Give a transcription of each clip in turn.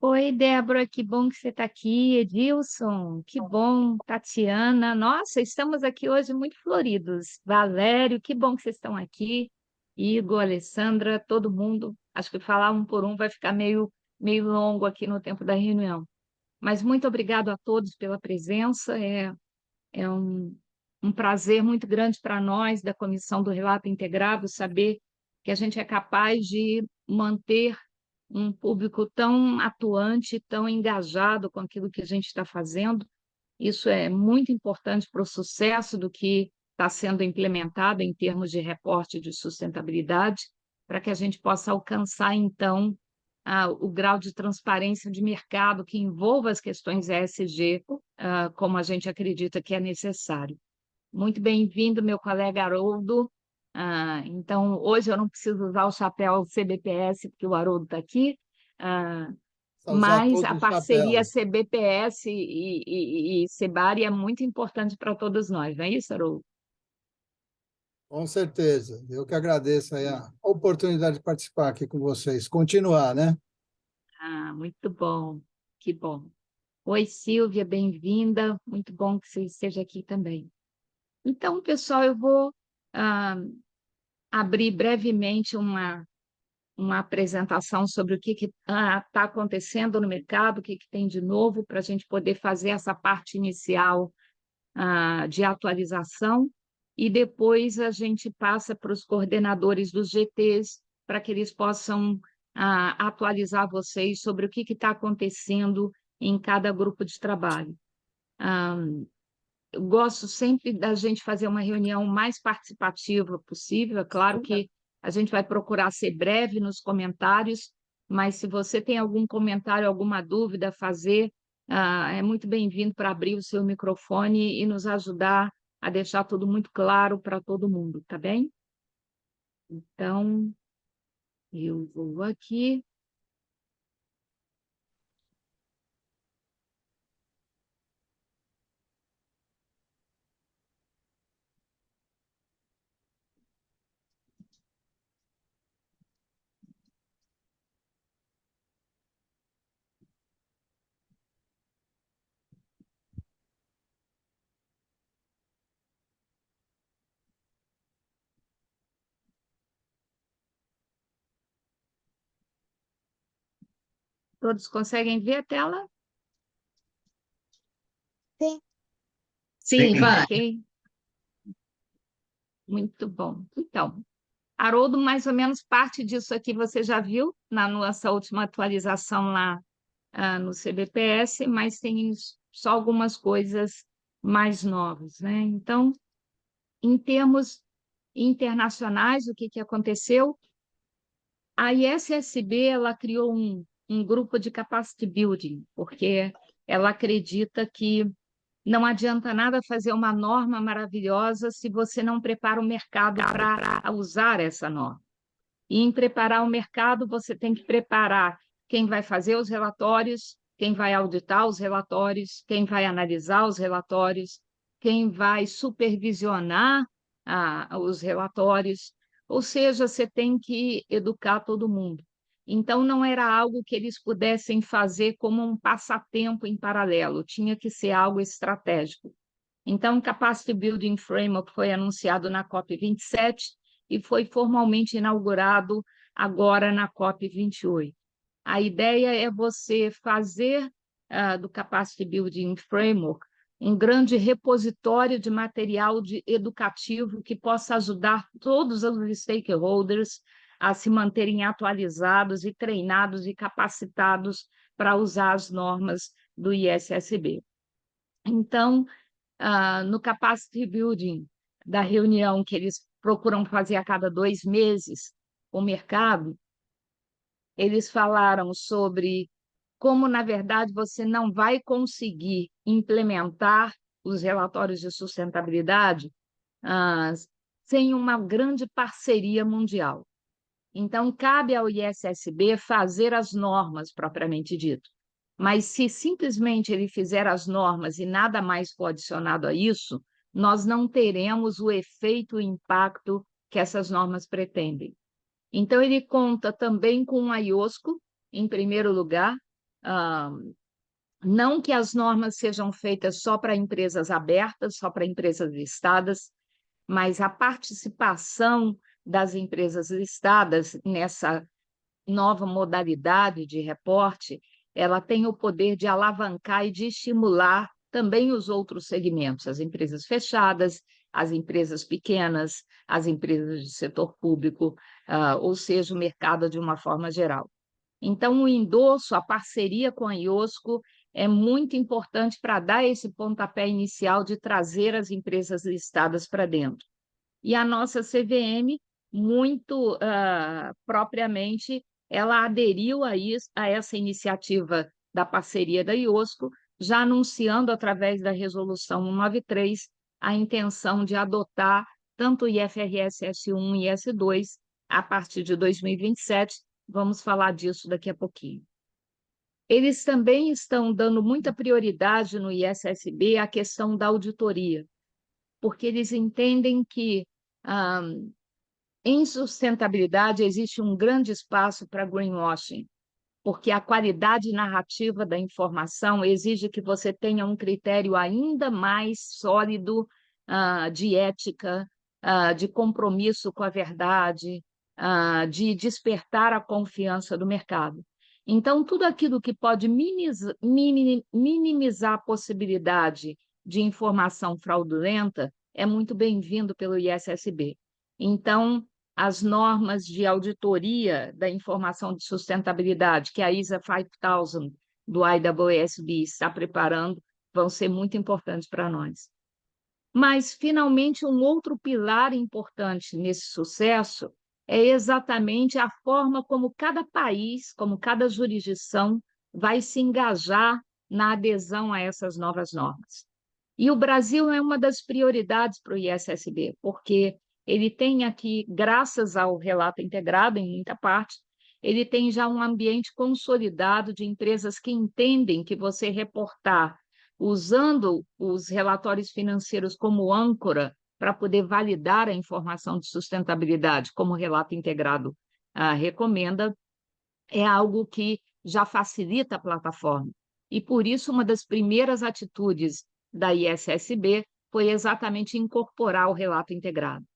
Oi, Débora, que bom que você está aqui. Edilson, que bom. Tatiana, nossa, estamos aqui hoje muito floridos. Valério, que bom que vocês estão aqui. Igor, Alessandra, todo mundo. Acho que falar um por um vai ficar meio longo aqui no tempo da reunião. Mas muito obrigado a todos pela presença. É um prazer muito grande para nós, da Comissão do Relato Integrado, saber que a gente é capaz de manter um público tão atuante, tão engajado com aquilo que a gente está fazendo. Isso é muito importante para o sucesso do que está sendo implementado em termos de reporte de sustentabilidade, para que a gente possa alcançar, então, o grau de transparência de mercado que envolva as questões ESG, como a gente acredita que é necessário. Muito bem-vindo, meu colega Haroldo. Então, hoje eu não preciso usar o chapéu CBPS, porque o Haroldo está aqui, ah, Precisa usar mas a todos os parceria chapéus. CBPS e Sebari é muito importante para todos nós, não é isso, Haroldo? Com certeza. Eu que agradeço aí a oportunidade de participar aqui com vocês. Continuar, né? Muito bom, que bom. Oi, Silvia, bem-vinda. Muito bom que você esteja aqui também. Então, pessoal, eu vou ah, abrir brevemente uma apresentação sobre o que está acontecendo no mercado, o que tem de novo, para a gente poder fazer essa parte inicial de atualização, e depois a gente passa para os coordenadores dos GTs, para que eles possam atualizar vocês sobre o que está acontecendo em cada grupo de trabalho. Ah, eu gosto sempre da gente fazer uma reunião mais participativa possível. É claro que a gente vai procurar ser breve nos comentários, mas se você tem algum comentário, alguma dúvida a fazer, é muito bem-vindo para abrir o seu microfone e nos ajudar a deixar tudo muito claro para todo mundo, tá bem? Então, eu vou aqui. Todos conseguem ver a tela? Sim. Sim, Sim, vai. ok. Muito bom. Então, Haroldo, mais ou menos parte disso aqui você já viu na nossa última atualização lá no CBPS, mas tem só algumas coisas mais novas, né? Então, em termos internacionais, o que aconteceu? A ISSB ela criou um grupo de capacity building, porque ela acredita que não adianta nada fazer uma norma maravilhosa se você não prepara o mercado para usar essa norma. E em preparar o mercado, você tem que preparar quem vai fazer os relatórios, quem vai auditar os relatórios, quem vai analisar os relatórios, quem vai supervisionar os relatórios. Ou seja, você tem que educar todo mundo. Então, não era algo que eles pudessem fazer como um passatempo em paralelo, tinha que ser algo estratégico. Então, o Capacity Building Framework foi anunciado na COP27 e foi formalmente inaugurado agora na COP28. A ideia é você fazer do Capacity Building Framework um grande repositório de material educativo que possa ajudar todos os stakeholders a se manterem atualizados e treinados e capacitados para usar as normas do ISSB. Então, no Capacity Building da reunião que eles procuram fazer a cada 2 meses, o mercado, eles falaram sobre como, na verdade, você não vai conseguir implementar os relatórios de sustentabilidade ah, sem uma grande parceria mundial. Então, cabe ao ISSB fazer as normas propriamente dito. Mas se simplesmente ele fizer as normas e nada mais for adicionado a isso, nós não teremos o efeito e o impacto que essas normas pretendem. Então, ele conta também com a IOSCO, em primeiro lugar, ah, não que as normas sejam feitas só para empresas abertas, só para empresas listadas, mas a participação das empresas listadas nessa nova modalidade de reporte, ela tem o poder de alavancar e de estimular também os outros segmentos, as empresas fechadas, as empresas pequenas, as empresas de setor público, ou seja, o mercado de uma forma geral. Então, o endosso, a parceria com a IOSCO é muito importante para dar esse pontapé inicial de trazer as empresas listadas para dentro. E a nossa CVM, muito propriamente, ela aderiu a essa iniciativa da parceria da IOSCO, já anunciando, através da Resolução 193, a intenção de adotar tanto o IFRS S1 e S2 a partir de 2027. Vamos falar disso daqui a pouquinho. Eles também estão dando muita prioridade no ISSB à questão da auditoria, porque eles entendem que em sustentabilidade existe um grande espaço para greenwashing, porque a qualidade narrativa da informação exige que você tenha um critério ainda mais sólido de ética, de compromisso com a verdade, de despertar a confiança do mercado. Então, tudo aquilo que pode minimizar a possibilidade de informação fraudulenta é muito bem-vindo pelo ISSB. Então, as normas de auditoria da informação de sustentabilidade, que a ISA 5000 do IAASB está preparando, vão ser muito importantes para nós. Mas, finalmente, um outro pilar importante nesse sucesso é exatamente a forma como cada país, como cada jurisdição vai se engajar na adesão a essas novas normas. E o Brasil é uma das prioridades para o ISSB, porque ele tem aqui, graças ao relato integrado, em muita parte, ele tem já um ambiente consolidado de empresas que entendem que você reportar usando os relatórios financeiros como âncora para poder validar a informação de sustentabilidade, como o relato integrado recomenda, é algo que já facilita a plataforma. E, por isso, uma das primeiras atitudes da ISSB foi exatamente incorporar o relato integrado.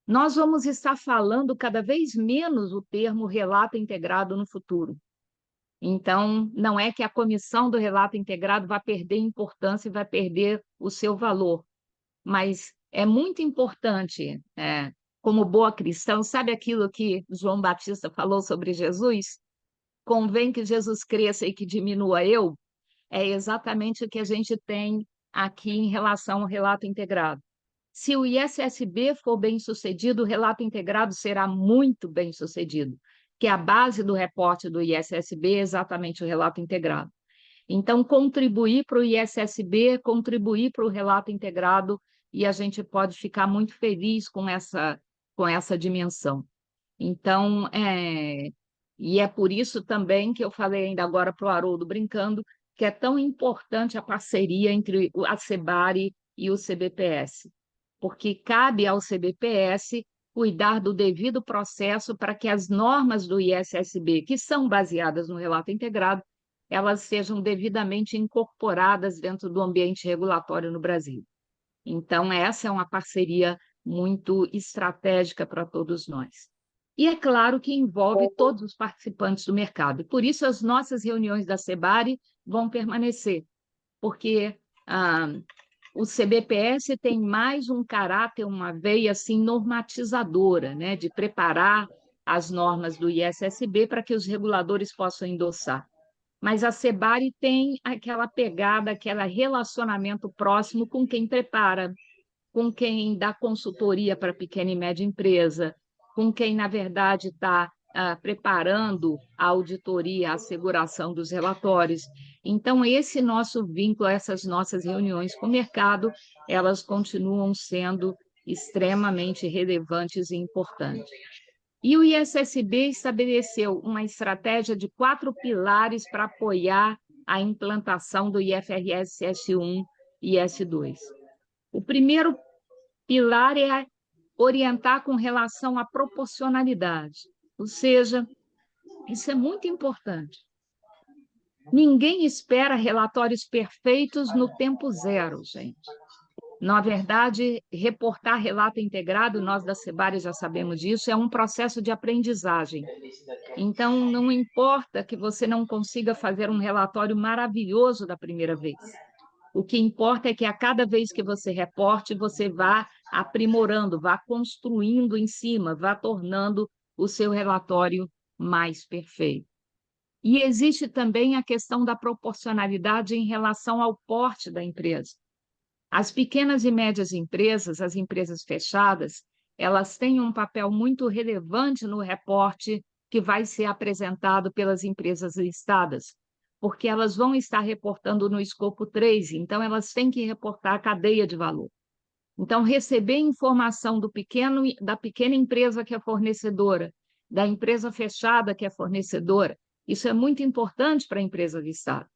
Nós vamos estar falando cada vez menos o termo relato integrado no futuro. Então, não é que a comissão do relato integrado vai perder importância e vai perder o seu valor, mas é muito importante, como boa cristã, sabe aquilo que João Batista falou sobre Jesus? Convém que Jesus cresça e que diminua eu? É exatamente o que a gente tem aqui em relação ao relato integrado. Se o ISSB for bem sucedido, o relato integrado será muito bem sucedido, que a base do reporte do ISSB é exatamente o relato integrado. Então, contribuir para o ISSB, contribuir para o relato integrado, e a gente pode ficar muito feliz com essa dimensão. Então, e é por isso também que eu falei ainda agora para o Haroldo, brincando, que é tão importante a parceria entre a CEBARE e o CBPS, porque cabe ao CBPS cuidar do devido processo para que as normas do ISSB, que são baseadas no relato integrado, elas sejam devidamente incorporadas dentro do ambiente regulatório no Brasil. Então, essa é uma parceria muito estratégica para todos nós. E é claro que envolve todos os participantes do mercado. Por isso, as nossas reuniões da CEBARE vão permanecer, porque o CBPS tem mais um caráter, uma veia assim, normatizadora, né, de preparar as normas do ISSB para que os reguladores possam endossar. Mas a CEBARE tem aquela pegada, aquele relacionamento próximo com quem prepara, com quem dá consultoria para pequena e média empresa, com quem, na verdade, está preparando a auditoria, a asseguração dos relatórios. Então, esse nosso vínculo, essas nossas reuniões com o mercado, elas continuam sendo extremamente relevantes e importantes. E o ISSB estabeleceu uma estratégia de 4 pilares para apoiar a implantação do IFRS S1 e S2. O primeiro pilar é orientar com relação à proporcionalidade, ou seja, isso é muito importante. Ninguém espera relatórios perfeitos no tempo zero, gente. Na verdade, reportar relato integrado, nós da Sebares já sabemos disso, é um processo de aprendizagem. Então, não importa que você não consiga fazer um relatório maravilhoso da primeira vez. O que importa é que a cada vez que você reporte, você vá aprimorando, vá construindo em cima, vá tornando o seu relatório mais perfeito. E existe também a questão da proporcionalidade em relação ao porte da empresa. As pequenas e médias empresas, as empresas fechadas, elas têm um papel muito relevante no reporte que vai ser apresentado pelas empresas listadas, porque elas vão estar reportando no escopo 3, então elas têm que reportar a cadeia de valor. Então, receber informação da pequena empresa que é fornecedora, da empresa fechada que é fornecedora, isso é muito importante para a empresa listada.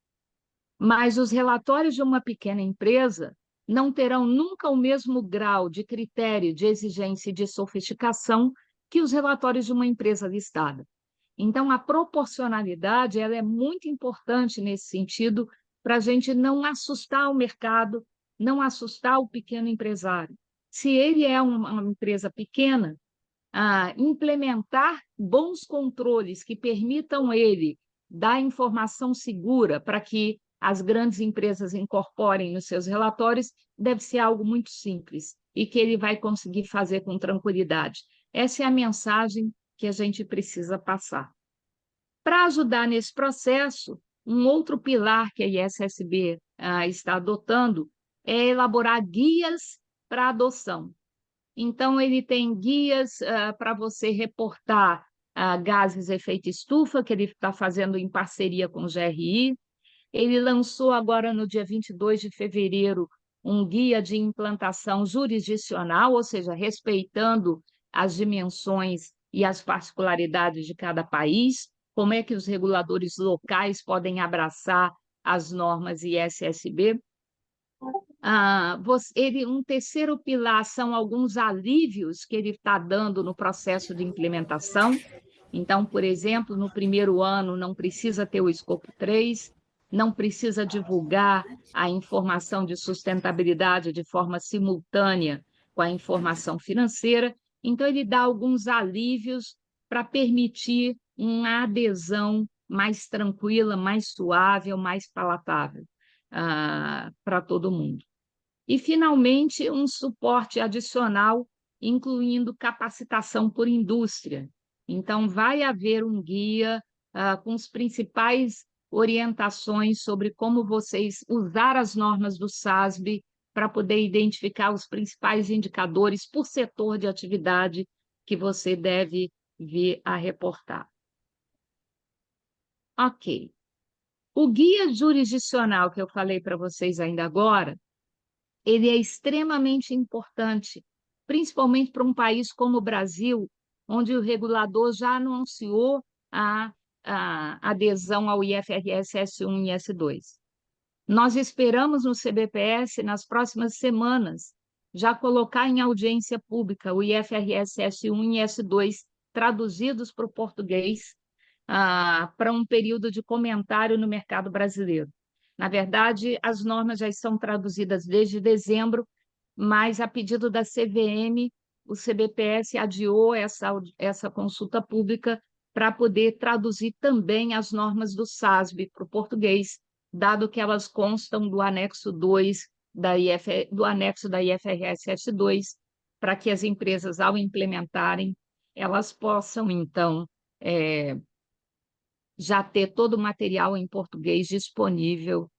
Mas os relatórios de uma pequena empresa não terão nunca o mesmo grau de critério, de exigência e de sofisticação que os relatórios de uma empresa listada. Então, a proporcionalidade ela é muito importante nesse sentido para a gente não assustar o mercado, não assustar o pequeno empresário. Se ele é uma empresa pequena, implementar bons controles que permitam ele dar informação segura para que as grandes empresas incorporem nos seus relatórios deve ser algo muito simples e que ele vai conseguir fazer com tranquilidade. Essa é a mensagem que a gente precisa passar. Para ajudar nesse processo, um outro pilar que a ISSB está adotando é elaborar guias para adoção. Então, ele tem guias para você reportar gases de efeito estufa, que ele está fazendo em parceria com o GRI. Ele lançou agora, no dia 22 de fevereiro, um guia de implantação jurisdicional, ou seja, respeitando as dimensões e as particularidades de cada país, como é que os reguladores locais podem abraçar as normas ISSB. Um terceiro pilar são alguns alívios que ele está dando no processo de implementação. Então, por exemplo, no primeiro ano não precisa ter o escopo 3, não precisa divulgar a informação de sustentabilidade de forma simultânea com a informação financeira. Então, ele dá alguns alívios para permitir uma adesão mais tranquila, mais suave, mais palatável para todo mundo. E, finalmente, um suporte adicional, incluindo capacitação por indústria. Então, vai haver um guia com as principais orientações sobre como vocês usar as normas do SASB para poder identificar os principais indicadores por setor de atividade que você deve vir a reportar. Ok. O guia jurisdicional que eu falei para vocês ainda agora, ele é extremamente importante, principalmente para um país como o Brasil, onde o regulador já anunciou a adesão ao IFRS S1 e S2. Nós esperamos no CBPS, nas próximas semanas, já colocar em audiência pública o IFRS S1 e S2 traduzidos para o português, para um período de comentário no mercado brasileiro. Na verdade, as normas já estão traduzidas desde dezembro, mas a pedido da CVM, o CBPS adiou essa consulta pública para poder traduzir também as normas do SASB para o português, dado que elas constam do anexo 2 do anexo da IFRS S2, para que as empresas, ao implementarem, elas possam, então, já ter todo o material em português disponível,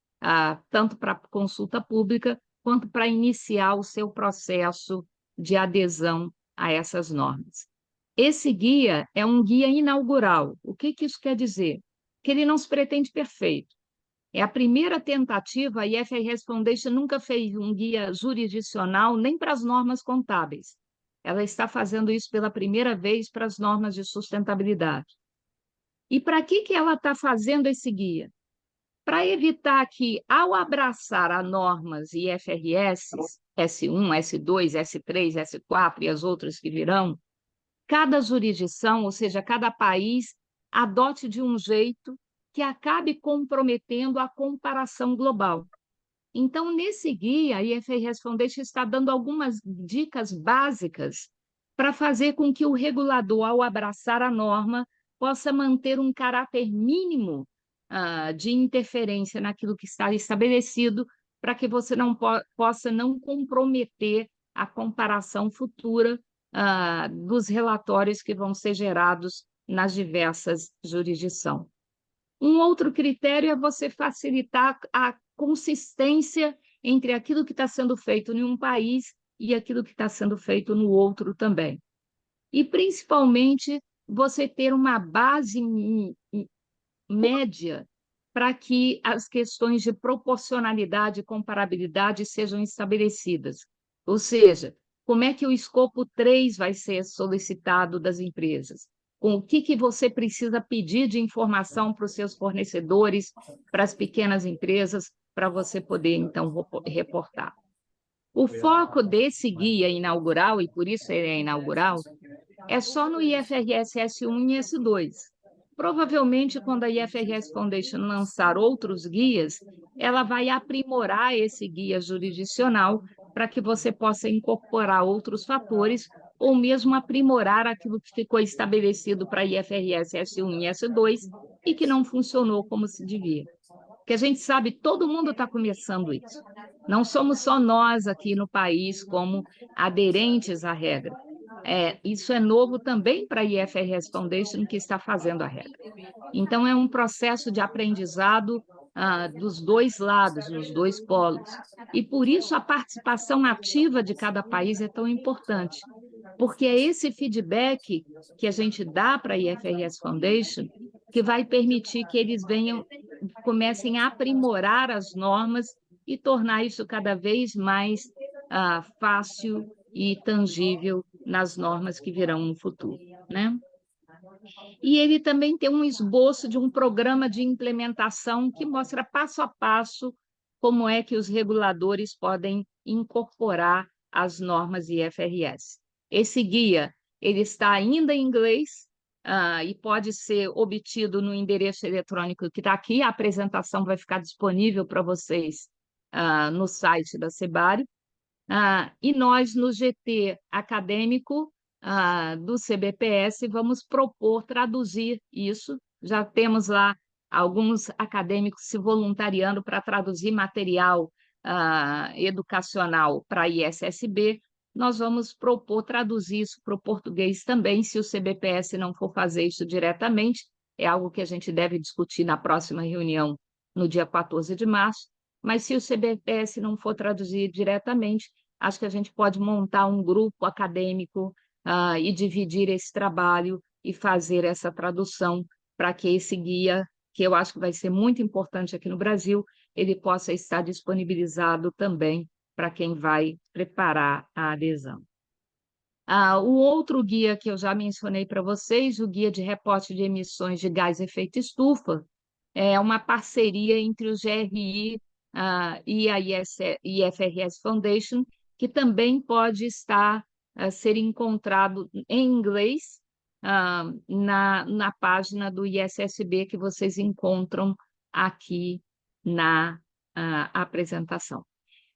tanto para consulta pública, quanto para iniciar o seu processo de adesão a essas normas. Esse guia é um guia inaugural. O que isso quer dizer? Que ele não se pretende perfeito. É a primeira tentativa, a IFRS Foundation nunca fez um guia jurisdicional nem para as normas contábeis. Ela está fazendo isso pela primeira vez para as normas de sustentabilidade. E para que ela está fazendo esse guia? Para evitar que, ao abraçar as normas IFRS, S1, S2, S3, S4 e as outras que virão, cada jurisdição, ou seja, cada país, adote de um jeito que acabe comprometendo a comparação global. Então, nesse guia, a IFRS Foundation está dando algumas dicas básicas para fazer com que o regulador, ao abraçar a norma, possa manter um caráter mínimo de interferência naquilo que está estabelecido, para que você não possa não comprometer a comparação futura dos relatórios que vão ser gerados nas diversas jurisdições. Um outro critério é você facilitar a consistência entre aquilo que está sendo feito em um país e aquilo que está sendo feito no outro também. E, principalmente, você ter uma base média para que as questões de proporcionalidade e comparabilidade sejam estabelecidas. Ou seja, como é que o escopo 3 vai ser solicitado das empresas? Com o que você precisa pedir de informação para os seus fornecedores, para as pequenas empresas, para você poder, então, reportar. O foco desse guia inaugural, e por isso ele é inaugural, é só no IFRS S1 e S2. Provavelmente, quando a IFRS Foundation lançar outros guias, ela vai aprimorar esse guia jurisdicional para que você possa incorporar outros fatores ou mesmo aprimorar aquilo que ficou estabelecido para IFRS S1 e S2 e que não funcionou como se devia. Porque a gente sabe, todo mundo está começando isso. Não somos só nós aqui no país como aderentes à regra. Isso é novo também para a IFRS Foundation, que está fazendo a regra. Então, é um processo de aprendizado dos dois lados, nos dois polos. E, por isso, a participação ativa de cada país é tão importante, porque é esse feedback que a gente dá para a IFRS Foundation que vai permitir que eles comecem a aprimorar as normas e tornar isso cada vez mais fácil e tangível nas normas que virão no futuro, né? E ele também tem um esboço de um programa de implementação que mostra passo a passo como é que os reguladores podem incorporar as normas IFRS. Esse guia ele está ainda em inglês e pode ser obtido no endereço eletrônico que está aqui. A apresentação vai ficar disponível para vocês no site da Sebare. E nós, no GT acadêmico do CBPS, vamos propor traduzir isso. Já temos lá alguns acadêmicos se voluntariando para traduzir material educacional para a ISSB. Nós vamos propor traduzir isso para o português também, se o CBPS não for fazer isso diretamente. É algo que a gente deve discutir na próxima reunião, no dia 14 de março. Mas se o CBPS não for traduzir diretamente, acho que a gente pode montar um grupo acadêmico e dividir esse trabalho e fazer essa tradução para que esse guia, que eu acho que vai ser muito importante aqui no Brasil, ele possa estar disponibilizado também para quem vai preparar a adesão. O outro guia que eu já mencionei para vocês, o Guia de Reporte de Emissões de Gás Efeito Estufa, é uma parceria entre o GRI e a IFRS Foundation, que também pode ser encontrado em inglês na página do ISSB que vocês encontram aqui na apresentação.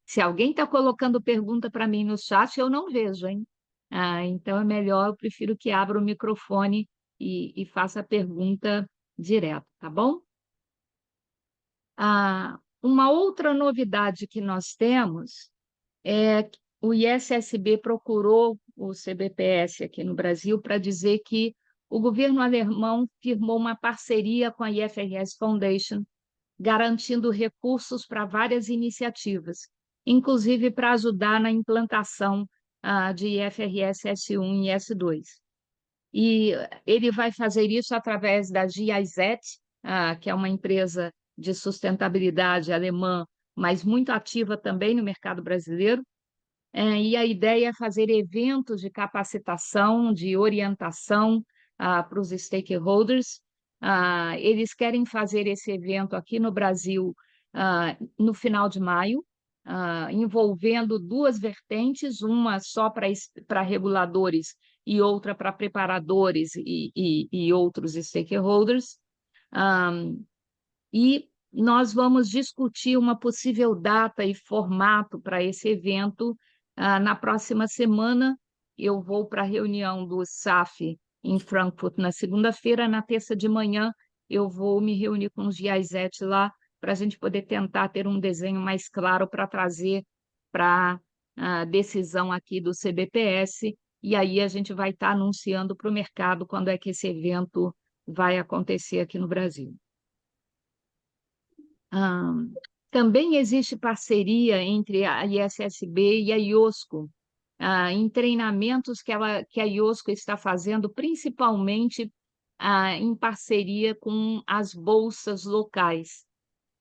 Se alguém está colocando pergunta para mim no chat, eu não vejo, hein? Então é melhor, eu prefiro que abra o microfone e faça a pergunta direto, tá bom? Uma outra novidade que nós temos é que o ISSB procurou o CBPS aqui no Brasil para dizer que o governo alemão firmou uma parceria com a IFRS Foundation, garantindo recursos para várias iniciativas, inclusive para ajudar na implantação de IFRS S1 e S2. E ele vai fazer isso através da GIZ, que é uma empresa de sustentabilidade alemã, mas muito ativa também no mercado brasileiro. E a ideia é fazer eventos de capacitação, de orientação para os stakeholders. Eles querem fazer esse evento aqui no Brasil no final de maio, envolvendo duas vertentes, uma só para reguladores e outra para preparadores e outros stakeholders. e nós vamos discutir uma possível data e formato para esse evento. Na próxima semana, eu vou para a reunião do SAF em Frankfurt na segunda-feira, na terça de manhã, eu vou me reunir com os GIZ lá para a gente poder tentar ter um desenho mais claro para trazer para a decisão aqui do CBPS, e aí a gente vai estar anunciando para o mercado quando é que esse evento vai acontecer aqui no Brasil. Também existe parceria entre a ISSB e a IOSCO, em treinamentos que a IOSCO está fazendo, principalmente em parceria com as bolsas locais.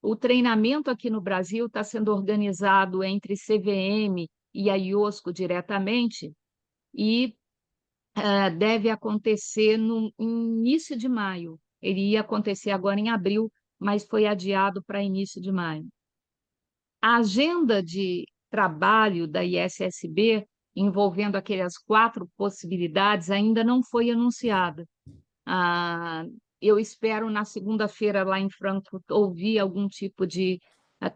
O treinamento aqui no Brasil está sendo organizado entre CVM e a IOSCO diretamente e deve acontecer no início de maio. Ele ia acontecer agora em abril, mas foi adiado para início de maio. A agenda de trabalho da ISSB, envolvendo aquelas 4 possibilidades, ainda não foi anunciada. Eu espero, na segunda-feira, lá em Frankfurt, ouvir algum tipo de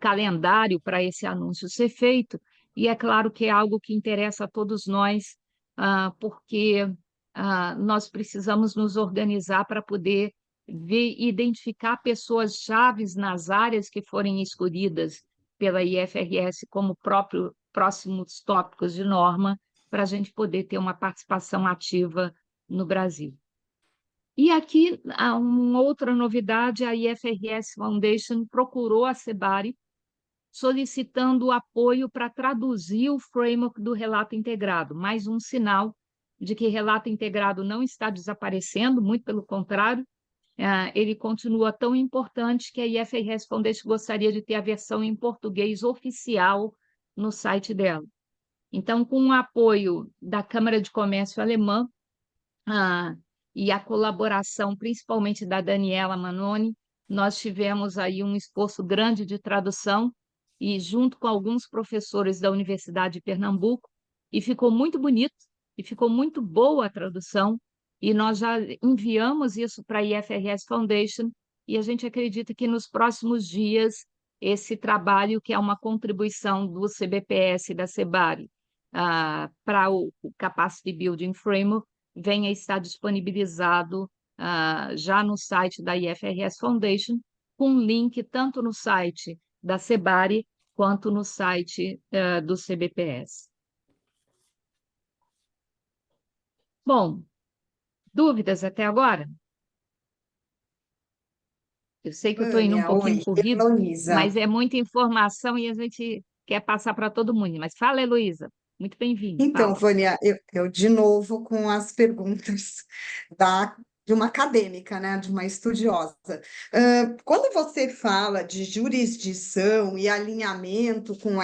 calendário para esse anúncio ser feito, e é claro que é algo que interessa a todos nós, porque nós precisamos nos organizar para poder ver, identificar pessoas chaves nas áreas que forem escolhidas pela IFRS como próximos tópicos de norma, para a gente poder ter uma participação ativa no Brasil. E aqui, uma outra novidade, a IFRS Foundation procurou a Sebari, solicitando apoio para traduzir o framework do relato integrado, mais um sinal de que relato integrado não está desaparecendo, muito pelo contrário, ele continua tão importante que a IFRS Foundation gostaria de ter a versão em português oficial no site dela. Então, com o apoio da Câmara de Comércio Alemã, e a colaboração, principalmente da Daniela Manoni, nós tivemos aí um esforço grande de tradução, e junto com alguns professores da Universidade de Pernambuco, e ficou muito bonito, e ficou muito boa a tradução, e nós já enviamos isso para a IFRS Foundation, e a gente acredita que nos próximos dias, esse trabalho, que é uma contribuição do CBPS e da Sebari, para o Capacity Building Framework, venha estar disponibilizado já no site da IFRS Foundation, com link tanto no site da Sebari quanto no site do CBPS. Bom, dúvidas até agora? Eu sei que eu estou indo um Vânia, pouquinho oi, corrido, Heloísa. mas é muita informação e a gente quer passar para todo mundo. Mas fala, Heloísa, muito bem-vindo, Então, fala. Vânia, eu de novo com as perguntas de uma acadêmica, né, de uma estudiosa. Quando você fala de jurisdição e alinhamento com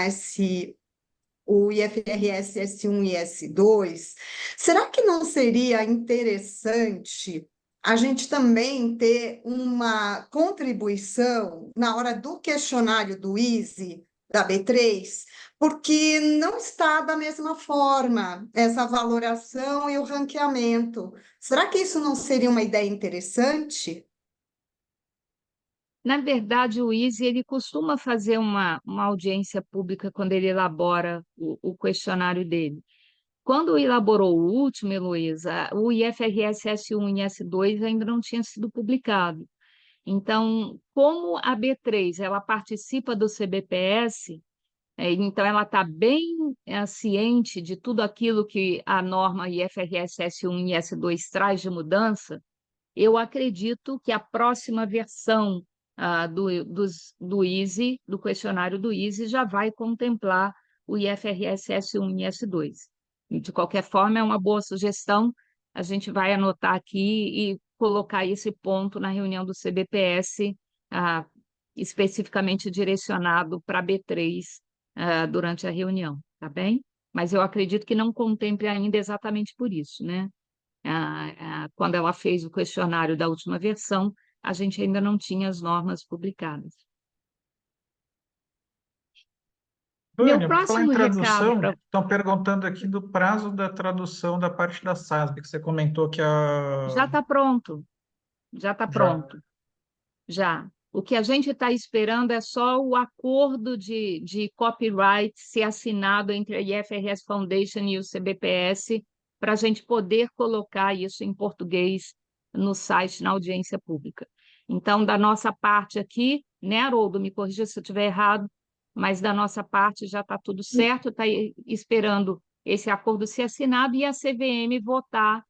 o IFRS S1 e S2, será que não seria interessante a gente também ter uma contribuição na hora do questionário do ISE, da B3, porque não está da mesma forma essa valoração e o ranqueamento. Será que isso não seria uma ideia interessante? Na verdade, o ISE ele costuma fazer uma audiência pública quando ele elabora o questionário dele. Quando elaborou o último, Heloísa, o IFRS S1 e S2 ainda não tinha sido publicado. Então, como a B3 ela participa do CBPS, então ela está bem ciente de tudo aquilo que a norma IFRS S1 e S2 traz de mudança, eu acredito que a próxima versão do ISE, do questionário do ISE, já vai contemplar o IFRS S1 e S2. De qualquer forma, é uma boa sugestão, a gente vai anotar aqui e colocar esse ponto na reunião do CBPS, especificamente direcionado para a B3, durante a reunião, tá bem? Mas eu acredito que não contemple ainda exatamente por isso, né? Quando ela fez o questionário da última versão, a gente ainda não tinha as normas publicadas. Meu Vânia, por falar em próximo recado tradução, para... estão perguntando aqui do prazo da tradução da parte da SASB, que você comentou que Já está pronto, já está já. pronto, já. O que a gente está esperando é só o acordo de copyright ser assinado entre a IFRS Foundation e o CBPS para a gente poder colocar isso em português no site, na audiência pública. Então, da nossa parte aqui, né, Haroldo, me corrija se eu estiver errado, mas da nossa parte já está tudo certo, está esperando esse acordo ser assinado e a CVM votar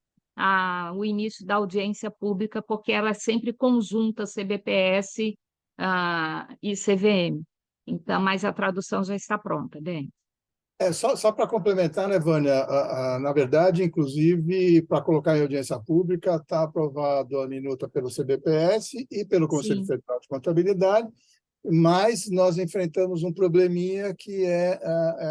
o início da audiência pública, porque ela é sempre conjunta CBPS e CVM. Então, mas a tradução já está pronta, Denis. Só para complementar, né, Vânia? Na verdade, inclusive, para colocar em audiência pública, está aprovado a minuta pelo CBPS e pelo Conselho Sim. Federal de Contabilidade, mas nós enfrentamos um probleminha que é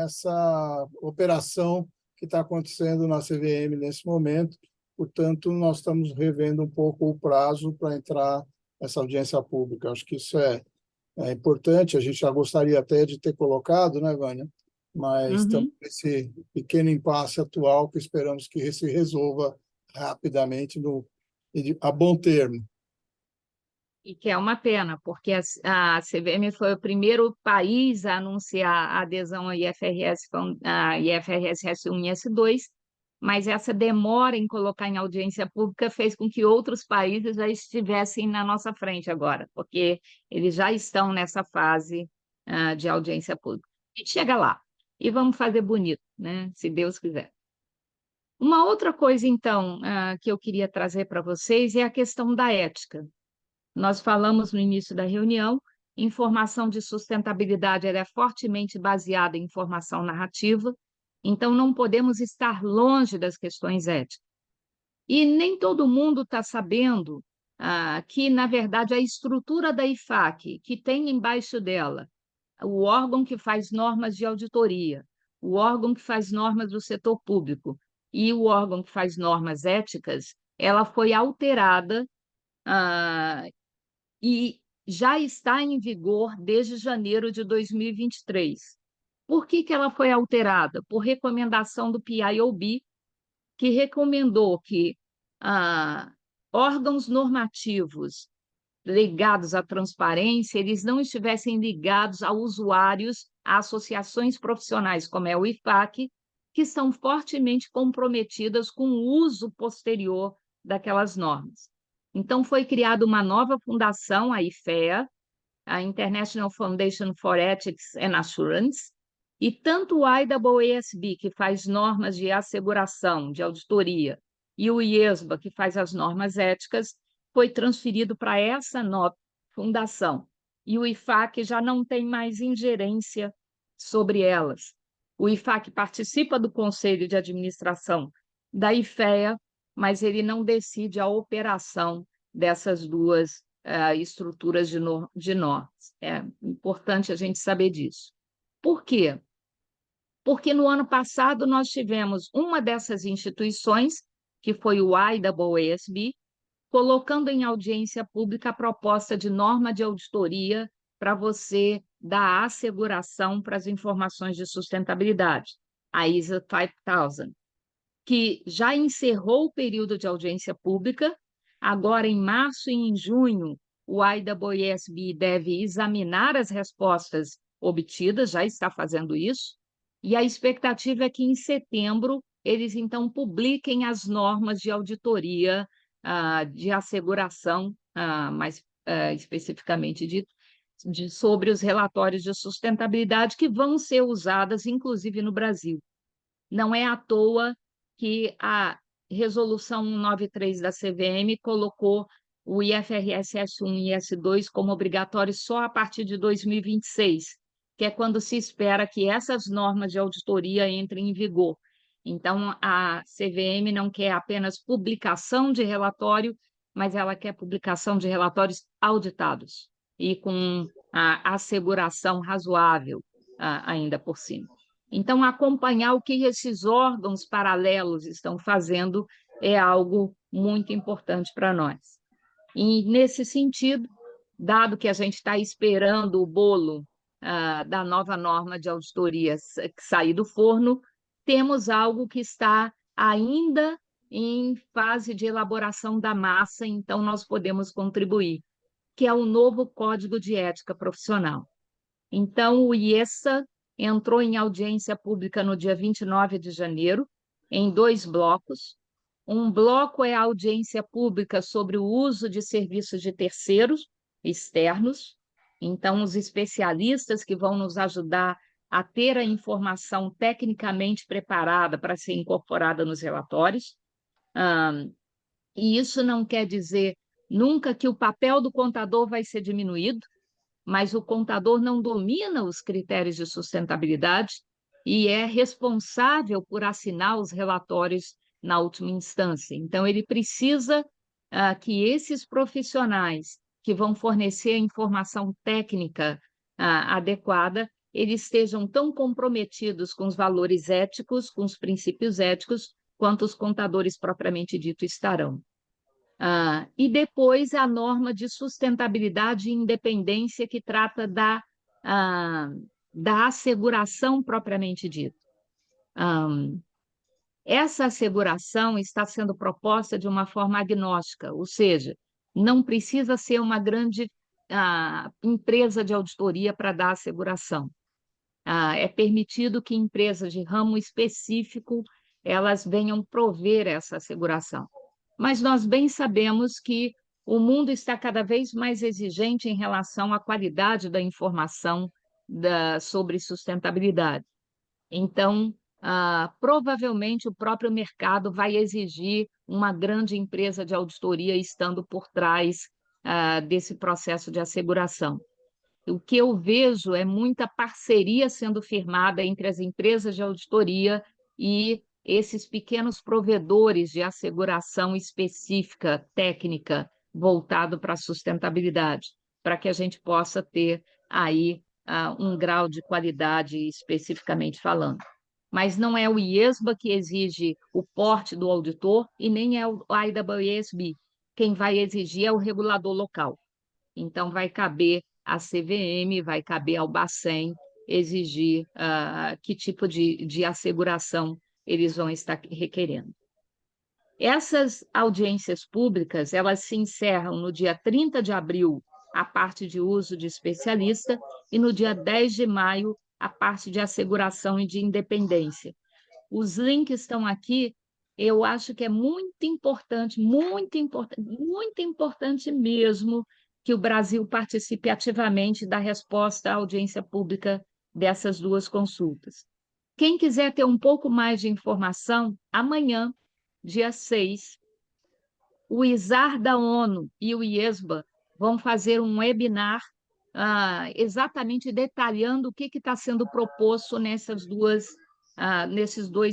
essa operação que está acontecendo na CVM nesse momento. Portanto, nós estamos revendo um pouco o prazo para entrar essa audiência pública. Acho que isso é importante. A gente já gostaria até de ter colocado, né, Vânia? Mas estamos nesse pequeno impasse atual que esperamos que se resolva rapidamente a bom termo. E que é uma pena, porque a CVM foi o primeiro país a anunciar a adesão à IFRS, a IFRS S1 e S2, mas essa demora em colocar em audiência pública fez com que outros países já estivessem na nossa frente agora, porque eles já estão nessa fase de audiência pública. A gente chega lá e vamos fazer bonito, né? Se Deus quiser. Uma outra coisa, então, que eu queria trazer para vocês é a questão da ética. Nós falamos no início da reunião, informação de sustentabilidade ela é fortemente baseada em informação narrativa, então não podemos estar longe das questões éticas. E nem todo mundo está sabendo que, na verdade, a estrutura da IFAC, que tem embaixo dela o órgão que faz normas de auditoria, o órgão que faz normas do setor público e o órgão que faz normas éticas, ela foi alterada e já está em vigor desde janeiro de 2023. Por que ela foi alterada? Por recomendação do PIOB, que recomendou que órgãos normativos ligados à transparência, eles não estivessem ligados a usuários, a associações profissionais, como é o IFAC, que são fortemente comprometidas com o uso posterior daquelas normas. Então, foi criada uma nova fundação, a IFEA, a International Foundation for Ethics and Assurance, e tanto o IAASB, que faz normas de asseguração, de auditoria, e o IESBA, que faz as normas éticas, foi transferido para essa nova fundação. E o IFAC já não tem mais ingerência sobre elas. O IFAC participa do Conselho de Administração da IFEA, mas ele não decide a operação dessas duas estruturas de normas. É importante a gente saber disso. Por quê? Porque no ano passado nós tivemos uma dessas instituições, que foi o IAASB, colocando em audiência pública a proposta de norma de auditoria para você dar asseguração para as informações de sustentabilidade, a ISA 5000, que já encerrou o período de audiência pública. Agora, em março e em junho, o IAASB deve examinar as respostas obtidas, já está fazendo isso, e a expectativa é que em setembro eles, então, publiquem as normas de auditoria de asseguração, mais especificamente dito, sobre os relatórios de sustentabilidade que vão ser usadas, inclusive, no Brasil. Não é à toa que a Resolução 193 da CVM colocou o IFRS S1 e S2 como obrigatórios só a partir de 2026, que é quando se espera que essas normas de auditoria entrem em vigor. Então, a CVM não quer apenas publicação de relatório, mas ela quer publicação de relatórios auditados e com a asseguração razoável ainda por cima. Então, acompanhar o que esses órgãos paralelos estão fazendo é algo muito importante para nós. E, nesse sentido, dado que a gente está esperando o bolo da nova norma de auditoria sair do forno, temos algo que está ainda em fase de elaboração da massa, então nós podemos contribuir. que é o novo Código de Ética Profissional. Então, o IESA entrou em audiência pública no dia 29 de janeiro, em 2 blocos. Um bloco é a audiência pública sobre o uso de serviços de terceiros externos. Então, os especialistas que vão nos ajudar a ter a informação tecnicamente preparada para ser incorporada nos relatórios. E isso não quer dizer nunca que o papel do contador vai ser diminuído, mas o contador não domina os critérios de sustentabilidade e é responsável por assinar os relatórios na última instância. Então, ele precisa que esses profissionais que vão fornecer a informação técnica adequada, eles estejam tão comprometidos com os valores éticos, com os princípios éticos, quanto os contadores propriamente dito estarão. E depois a norma de sustentabilidade e independência, que trata da asseguração propriamente dita. Essa asseguração está sendo proposta de uma forma agnóstica, ou seja, não precisa ser uma grande empresa de auditoria para dar asseguração. É permitido que empresas de ramo específico elas venham prover essa asseguração. Mas nós bem sabemos que o mundo está cada vez mais exigente em relação à qualidade da informação sobre sustentabilidade. Então, provavelmente o próprio mercado vai exigir uma grande empresa de auditoria estando por trás desse processo de asseguração. O que eu vejo é muita parceria sendo firmada entre as empresas de auditoria e esses pequenos provedores de asseguração específica, técnica, voltado para a sustentabilidade, para que a gente possa ter aí um grau de qualidade especificamente falando. Mas não é o IESBA que exige o porte do auditor e nem é o IAASB. Quem vai exigir é o regulador local. Então, vai caber à CVM, vai caber ao Bacen exigir que tipo de asseguração eles vão estar requerendo. Essas audiências públicas, elas se encerram no dia 30 de abril, a parte de uso de especialista, e no dia 10 de maio, a parte de asseguração e de independência. Os links estão aqui, eu acho que é muito importante mesmo que o Brasil participe ativamente da resposta à audiência pública dessas 2 consultas. Quem quiser ter um pouco mais de informação, amanhã, dia 6, o ISAR da ONU e o IESBA vão fazer um webinar exatamente detalhando o que está sendo proposto nesses 2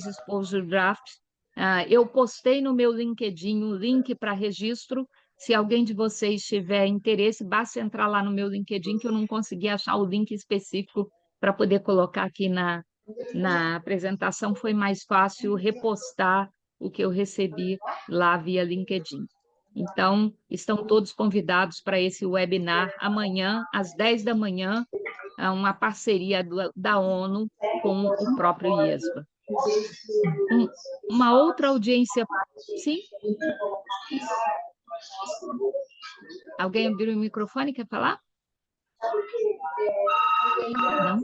exposure drafts. Eu postei no meu LinkedIn o link para registro. Se alguém de vocês tiver interesse, basta entrar lá no meu LinkedIn, que eu não consegui achar o link específico para poder colocar aqui na apresentação. Foi mais fácil repostar o que eu recebi lá via LinkedIn. Então, estão todos convidados para esse webinar amanhã, às 10 da manhã, uma parceria da ONU com o próprio IESBA. Uma outra audiência... Sim? Alguém abriu o microfone, quer falar? Não?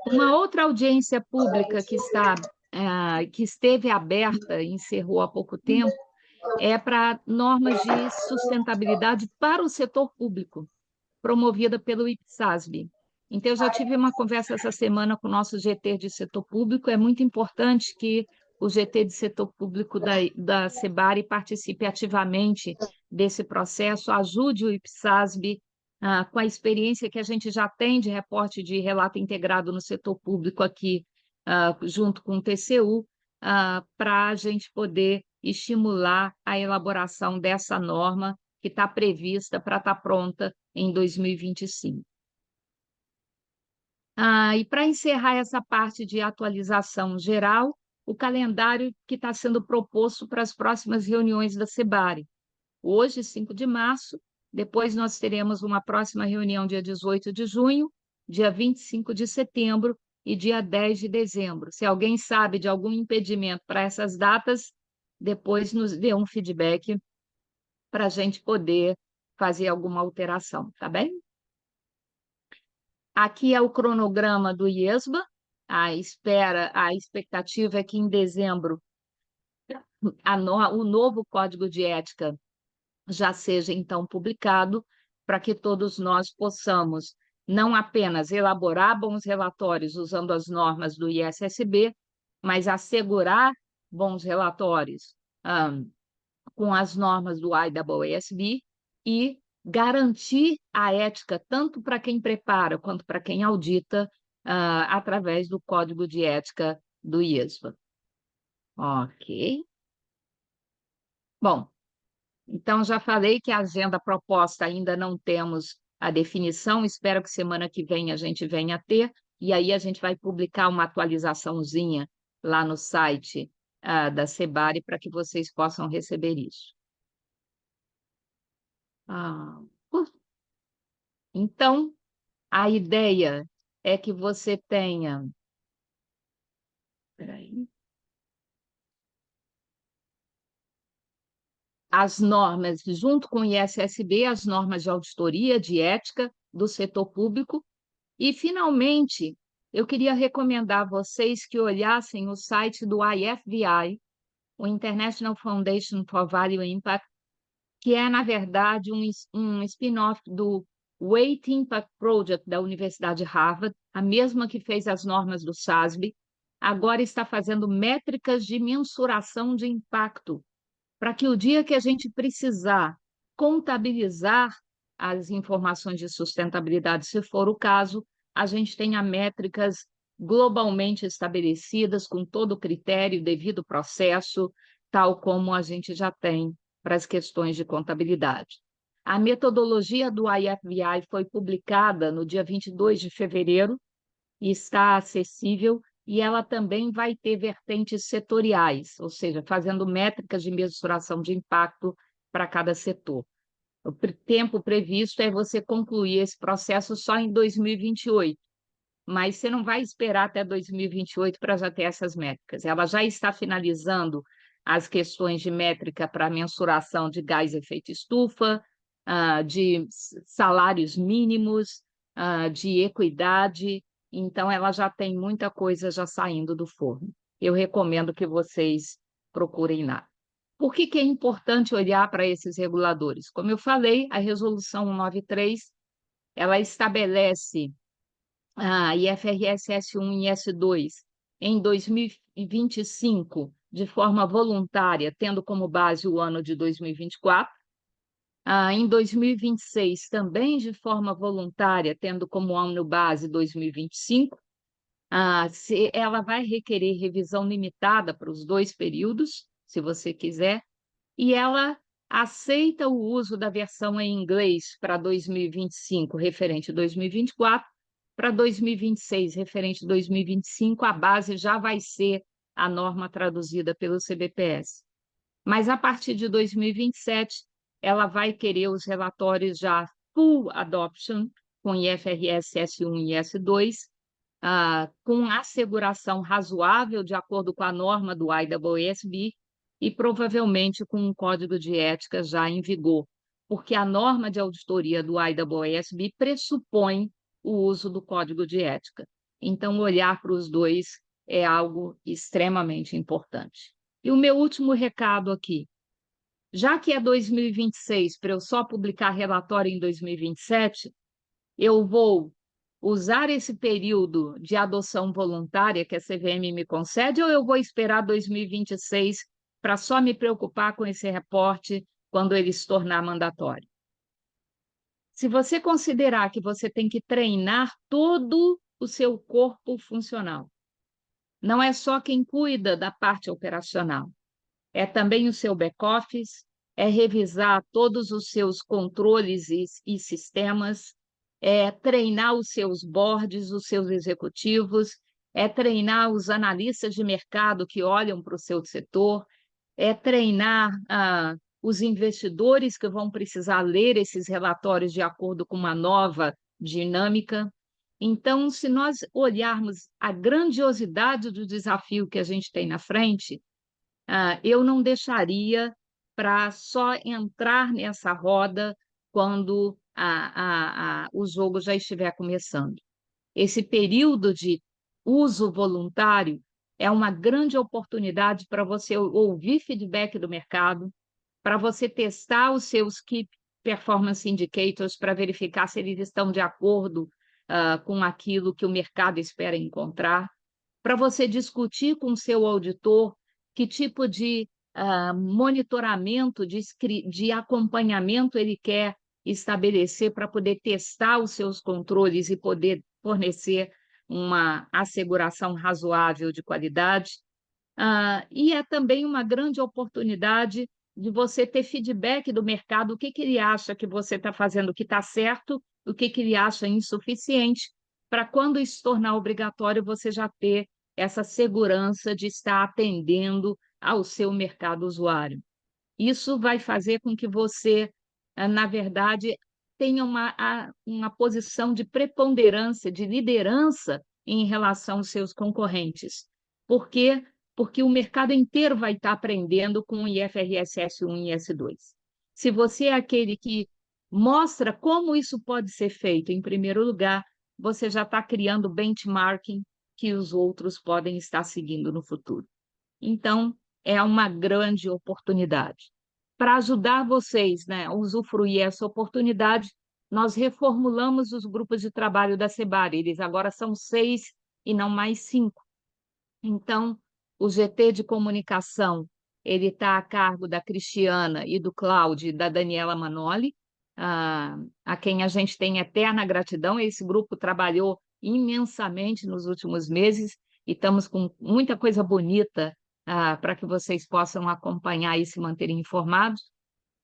Uma outra audiência pública que esteve aberta e encerrou há pouco tempo é para normas de sustentabilidade para o setor público, promovida pelo IPSASB. Então, eu já tive uma conversa essa semana com o nosso GT de setor público. É muito importante que o GT de setor público da SEBARE participe ativamente desse processo, ajude o IPSASB com a experiência que a gente já tem de reporte de relato integrado no setor público aqui, junto com o TCU, para a gente poder estimular a elaboração dessa norma que está prevista para estar pronta em 2025. E para encerrar essa parte de atualização geral, o calendário que está sendo proposto para as próximas reuniões da SEBARE. Hoje, 5 de março, depois nós teremos uma próxima reunião dia 18 de junho, dia 25 de setembro e dia 10 de dezembro. Se alguém sabe de algum impedimento para essas datas, depois nos dê um feedback para a gente poder fazer alguma alteração, tá bem? Aqui é o cronograma do IESBA. A expectativa é que em dezembro o novo Código de Ética já seja, então, publicado, para que todos nós possamos não apenas elaborar bons relatórios usando as normas do ISSB, mas assegurar bons relatórios com as normas do IAASB e garantir a ética tanto para quem prepara quanto para quem audita através do Código de Ética do IESBA. Ok. Bom, então já falei que a agenda proposta ainda não temos a definição, espero que semana que vem a gente venha a ter, e aí a gente vai publicar uma atualizaçãozinha lá no site da Sebari para que vocês possam receber isso. Então, a ideia é que você tenha... Peraí. As normas, junto com o ISSB, as normas de auditoria, de ética do setor público. E, finalmente, eu queria recomendar a vocês que olhassem o site do IFVI, o International Foundation for Value Impact, que é, na verdade, um spin-off do Weight Impact Project da Universidade de Harvard, a mesma que fez as normas do SASB, agora está fazendo métricas de mensuração de impacto, para que o dia que a gente precisar contabilizar as informações de sustentabilidade, se for o caso, a gente tenha métricas globalmente estabelecidas, com todo o critério, devido processo, tal como a gente já tem para as questões de contabilidade. A metodologia do IFVI foi publicada no dia 22 de fevereiro e está acessível, e ela também vai ter vertentes setoriais, ou seja, fazendo métricas de mensuração de impacto para cada setor. O tempo previsto é você concluir esse processo só em 2028, mas você não vai esperar até 2028 para já ter essas métricas. Ela já está finalizando as questões de métrica para mensuração de gás efeito estufa, de salários mínimos, de equidade. Então, ela já tem muita coisa já saindo do forno. Eu recomendo que vocês procurem lá. Por que é importante olhar para esses reguladores? Como eu falei, a Resolução 193, ela estabelece a IFRS S1 e S2 em 2025, de forma voluntária, tendo como base o ano de 2024. Em 2026, também de forma voluntária, tendo como ano base 2025. Ela vai requerer revisão limitada para os 2 períodos, se você quiser, e ela aceita o uso da versão em inglês para 2025, referente a 2024, para 2026, referente a 2025, a base já vai ser a norma traduzida pelo CBPS. Mas, a partir de 2027, ela vai querer os relatórios já full adoption, com IFRS S1 e S2, com asseguração razoável, de acordo com a norma do IAASB, e provavelmente com um código de ética já em vigor, porque a norma de auditoria do IAASB pressupõe o uso do código de ética. Então, olhar para os dois é algo extremamente importante. E o meu último recado aqui, já que é 2026, para eu só publicar relatório em 2027, eu vou usar esse período de adoção voluntária que a CVM me concede, ou eu vou esperar 2026 para só me preocupar com esse reporte quando ele se tornar mandatório? Se você considerar que você tem que treinar todo o seu corpo funcional, não é só quem cuida da parte operacional, é também o seu back-office, é revisar todos os seus controles e sistemas, é treinar os seus boards, os seus executivos, é treinar os analistas de mercado que olham para o seu setor, é treinar os investidores que vão precisar ler esses relatórios de acordo com uma nova dinâmica. Então, se nós olharmos a grandiosidade do desafio que a gente tem na frente, eu não deixaria para só entrar nessa roda quando o jogo já estiver começando. Esse período de uso voluntário é uma grande oportunidade para você ouvir feedback do mercado, para você testar os seus Key Performance Indicators para verificar se eles estão de acordo com aquilo que o mercado espera encontrar, para você discutir com o seu auditor que tipo de monitoramento, de acompanhamento ele quer estabelecer para poder testar os seus controles e poder fornecer uma asseguração razoável de qualidade. E é também uma grande oportunidade de você ter feedback do mercado, o que ele acha que você está fazendo que está certo, o que ele acha insuficiente, para quando isso se tornar obrigatório, você já ter essa segurança de estar atendendo ao seu mercado usuário. Isso vai fazer com que você, na verdade, tenha uma posição de preponderância, de liderança em relação aos seus concorrentes. Por quê? Porque o mercado inteiro vai estar aprendendo com o IFRS S1 e S2. Se você é aquele que mostra como isso pode ser feito, em primeiro lugar, você já está criando benchmarking que os outros podem estar seguindo no futuro. Então, é uma grande oportunidade. Para ajudar vocês, né, a usufruir essa oportunidade, nós reformulamos os grupos de trabalho da Sebari. Eles agora são 6 e não mais 5. Então, o GT de comunicação, ele está a cargo da Cristiana e do Cláudio e da Daniela Manoli, a quem a gente tem eterna gratidão. Esse grupo trabalhou imensamente nos últimos meses e estamos com muita coisa bonita para que vocês possam acompanhar e se manterem informados.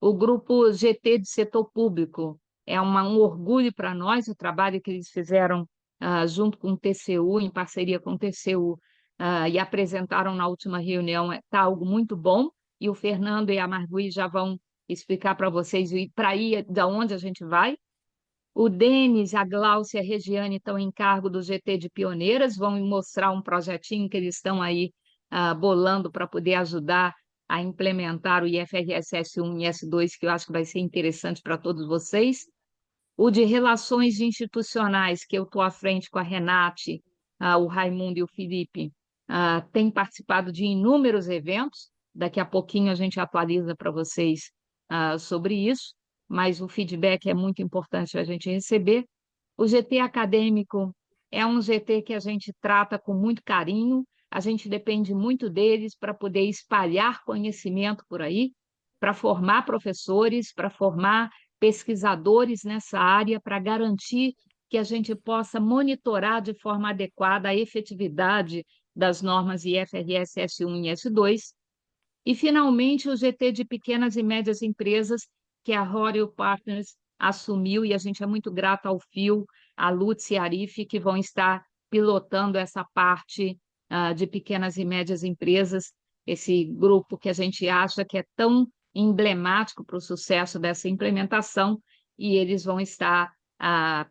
O grupo GT de setor público é um orgulho para nós, o trabalho que eles fizeram junto com o TCU, em parceria com o TCU, e apresentaram na última reunião, está algo muito bom, e o Fernando e a Margui já vão explicar para vocês para aí de onde a gente vai. O Denis, a Gláucia e a Regiane estão em cargo do GT de Pioneiras, vão mostrar um projetinho que eles estão aí bolando para poder ajudar a implementar o IFRS S1 e S2, que eu acho que vai ser interessante para todos vocês. O de Relações Institucionais, que eu estou à frente com a Renate, o Raimundo e o Felipe, tem participado de inúmeros eventos. Daqui a pouquinho a gente atualiza para vocês sobre isso, mas o feedback é muito importante a gente receber. O GT acadêmico é um GT que a gente trata com muito carinho, a gente depende muito deles para poder espalhar conhecimento por aí, para formar professores, para formar pesquisadores nessa área, para garantir que a gente possa monitorar de forma adequada a efetividade das normas IFRS S1 e S2. E, finalmente, o GT de pequenas e médias empresas, que a Royal Partners assumiu, e a gente é muito grato ao Phil, a Lutz e a Arif, que vão estar pilotando essa parte de pequenas e médias empresas, esse grupo que a gente acha que é tão emblemático para o sucesso dessa implementação, e eles vão estar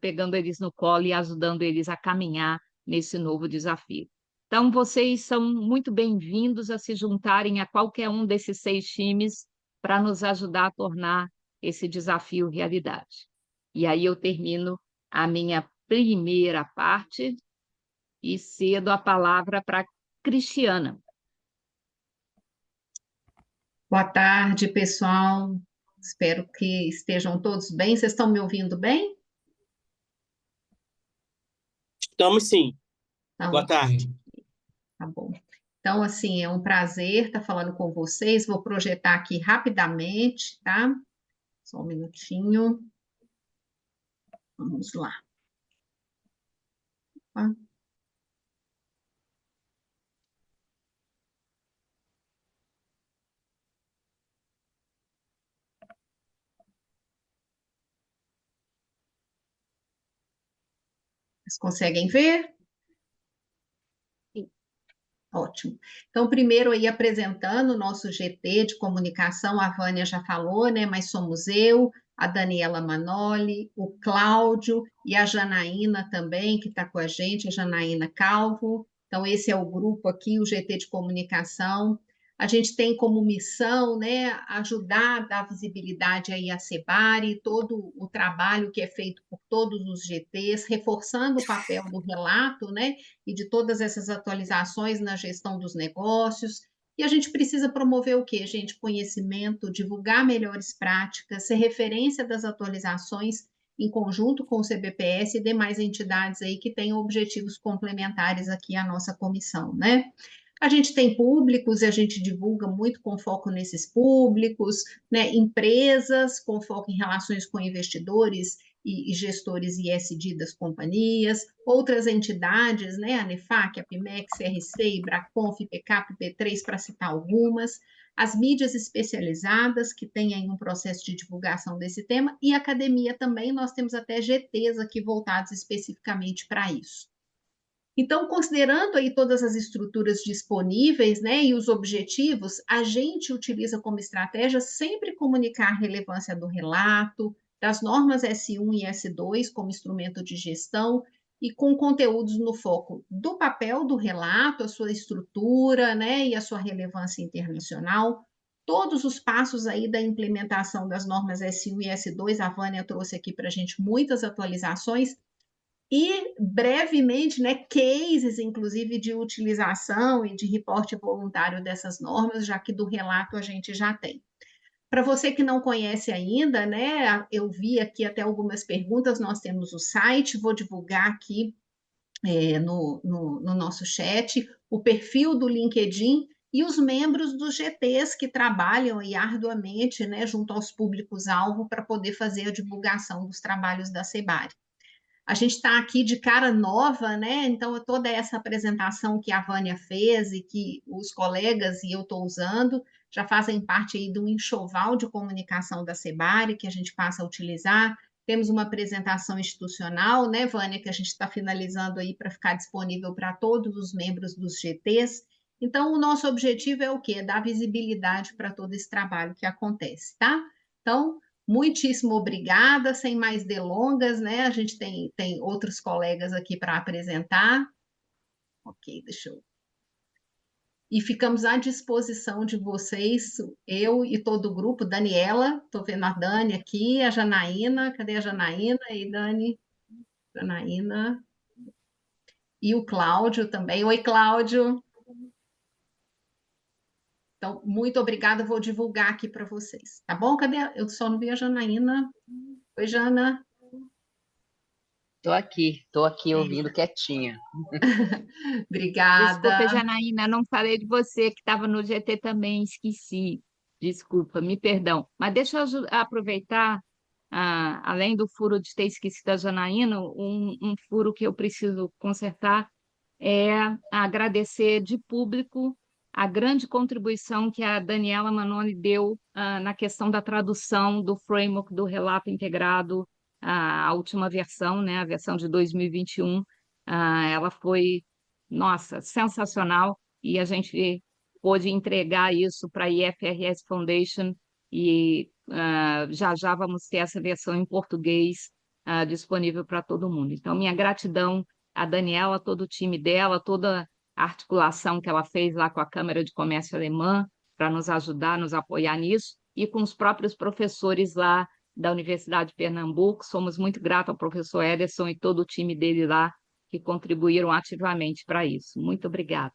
pegando eles no colo e ajudando eles a caminhar nesse novo desafio. Então, vocês são muito bem-vindos a se juntarem a qualquer um desses 6 times para nos ajudar a tornar esse desafio realidade. E aí eu termino a minha primeira parte e cedo a palavra para a Cristiana. Boa tarde, pessoal. Espero que estejam todos bem. Vocês estão me ouvindo bem? Estamos sim. Então, Boa tarde. tá bom. Então, assim, é um prazer estar falando com vocês. Vou projetar aqui rapidamente, tá? Só um minutinho. Vamos lá. Opa. Vocês conseguem ver? Sim. Ótimo. Então, primeiro aí apresentando o nosso GT de comunicação, a Vânia já falou, né? Mas somos eu, a Daniela Manoli, o Cláudio e a Janaína também, que está com a gente, a Janaína Calvo. Então, esse é o grupo aqui, o GT de comunicação. A gente tem como missão, né, ajudar a dar visibilidade aí à SEBARE, todo o trabalho que é feito por todos os GTs, reforçando o papel do relato, né, e de todas essas atualizações na gestão dos negócios. E a gente precisa promover o quê, gente? Conhecimento, divulgar melhores práticas, ser referência das atualizações em conjunto com o CBPS e demais entidades aí que tenham objetivos complementares aqui à nossa comissão, né? A gente tem públicos e a gente divulga muito com foco nesses públicos, né? Empresas com foco em relações com investidores e gestores ESG das companhias, outras entidades, né? A Nefac, a Pimex, CRC, Ibraconf, IPCAP, B3, para citar algumas, as mídias especializadas que têm aí um processo de divulgação desse tema, e a academia também, nós temos até GTs aqui voltados especificamente para isso. Então, considerando aí todas as estruturas disponíveis, né, e os objetivos, a gente utiliza como estratégia sempre comunicar a relevância do relato, das normas S1 e S2 como instrumento de gestão e com conteúdos no foco do papel do relato, a sua estrutura, né, e a sua relevância internacional. Todos os passos aí da implementação das normas S1 e S2, a Vânia trouxe aqui para a gente muitas atualizações, e brevemente, né, cases, inclusive, de utilização e de reporte voluntário dessas normas, já que do relato a gente já tem. Para você que não conhece ainda, né, eu vi aqui até algumas perguntas, nós temos o site, vou divulgar aqui no nosso chat, o perfil do LinkedIn e os membros dos GTs que trabalham aí arduamente, né, junto aos públicos-alvo para poder fazer a divulgação dos trabalhos da SEBARE. A gente está aqui de cara nova, né? Então, toda essa apresentação que a Vânia fez e que os colegas e eu estou usando já fazem parte aí do enxoval de comunicação da SEBARE que a gente passa a utilizar. Temos uma apresentação institucional, né, Vânia, que a gente está finalizando aí para ficar disponível para todos os membros dos GTs. Então, o nosso objetivo é o quê? Dar visibilidade para todo esse trabalho que acontece, tá? Então, muitíssimo obrigada, sem mais delongas, né? A gente tem outros colegas aqui para apresentar. Ok, deixa eu. E ficamos à disposição de vocês, eu e todo o grupo. Daniela, estou vendo a Dani aqui, a Janaína, cadê a Janaína? E Dani, Janaína. E o Cláudio também. Oi, Cláudio. Então, muito obrigada, vou divulgar aqui para vocês, tá bom? Cadê? Eu só não vi a Janaína. Oi, Jana. Estou aqui ouvindo quietinha. Obrigada. Desculpa, Janaína, não falei de você que estava no GT também, esqueci. Desculpa, me perdão. Mas deixa eu aproveitar, além do furo de ter esquecido a Janaína, um furo que eu preciso consertar é agradecer de público a grande contribuição que a Daniela Manoni deu na questão da tradução do framework do relato integrado, a última versão, né, a versão de 2021. Ela foi, nossa, sensacional, e a gente pôde entregar isso para a IFRS Foundation, e já já vamos ter essa versão em português disponível para todo mundo. Então, minha gratidão a Daniela, todo o time dela, toda a articulação que ela fez lá com a Câmara de Comércio Alemã para nos ajudar, nos apoiar nisso, e com os próprios professores lá da Universidade de Pernambuco. Somos muito gratos ao professor Ederson e todo o time dele lá, que contribuíram ativamente para isso. Muito obrigada.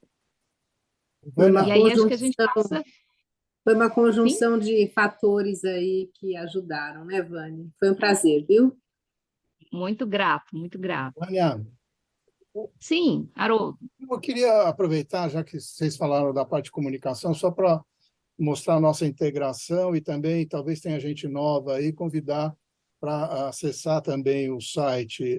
Vânia, E aí, acho que a gente passa... Foi uma conjunção de fatores aí que ajudaram, né, Vânia? Foi um prazer, viu? Muito grato, muito grato. Vânia, Sim, Haroldo. eu queria aproveitar, já que vocês falaram da parte de comunicação, só para mostrar a nossa integração e também, talvez tenha gente nova aí, convidar para acessar também o site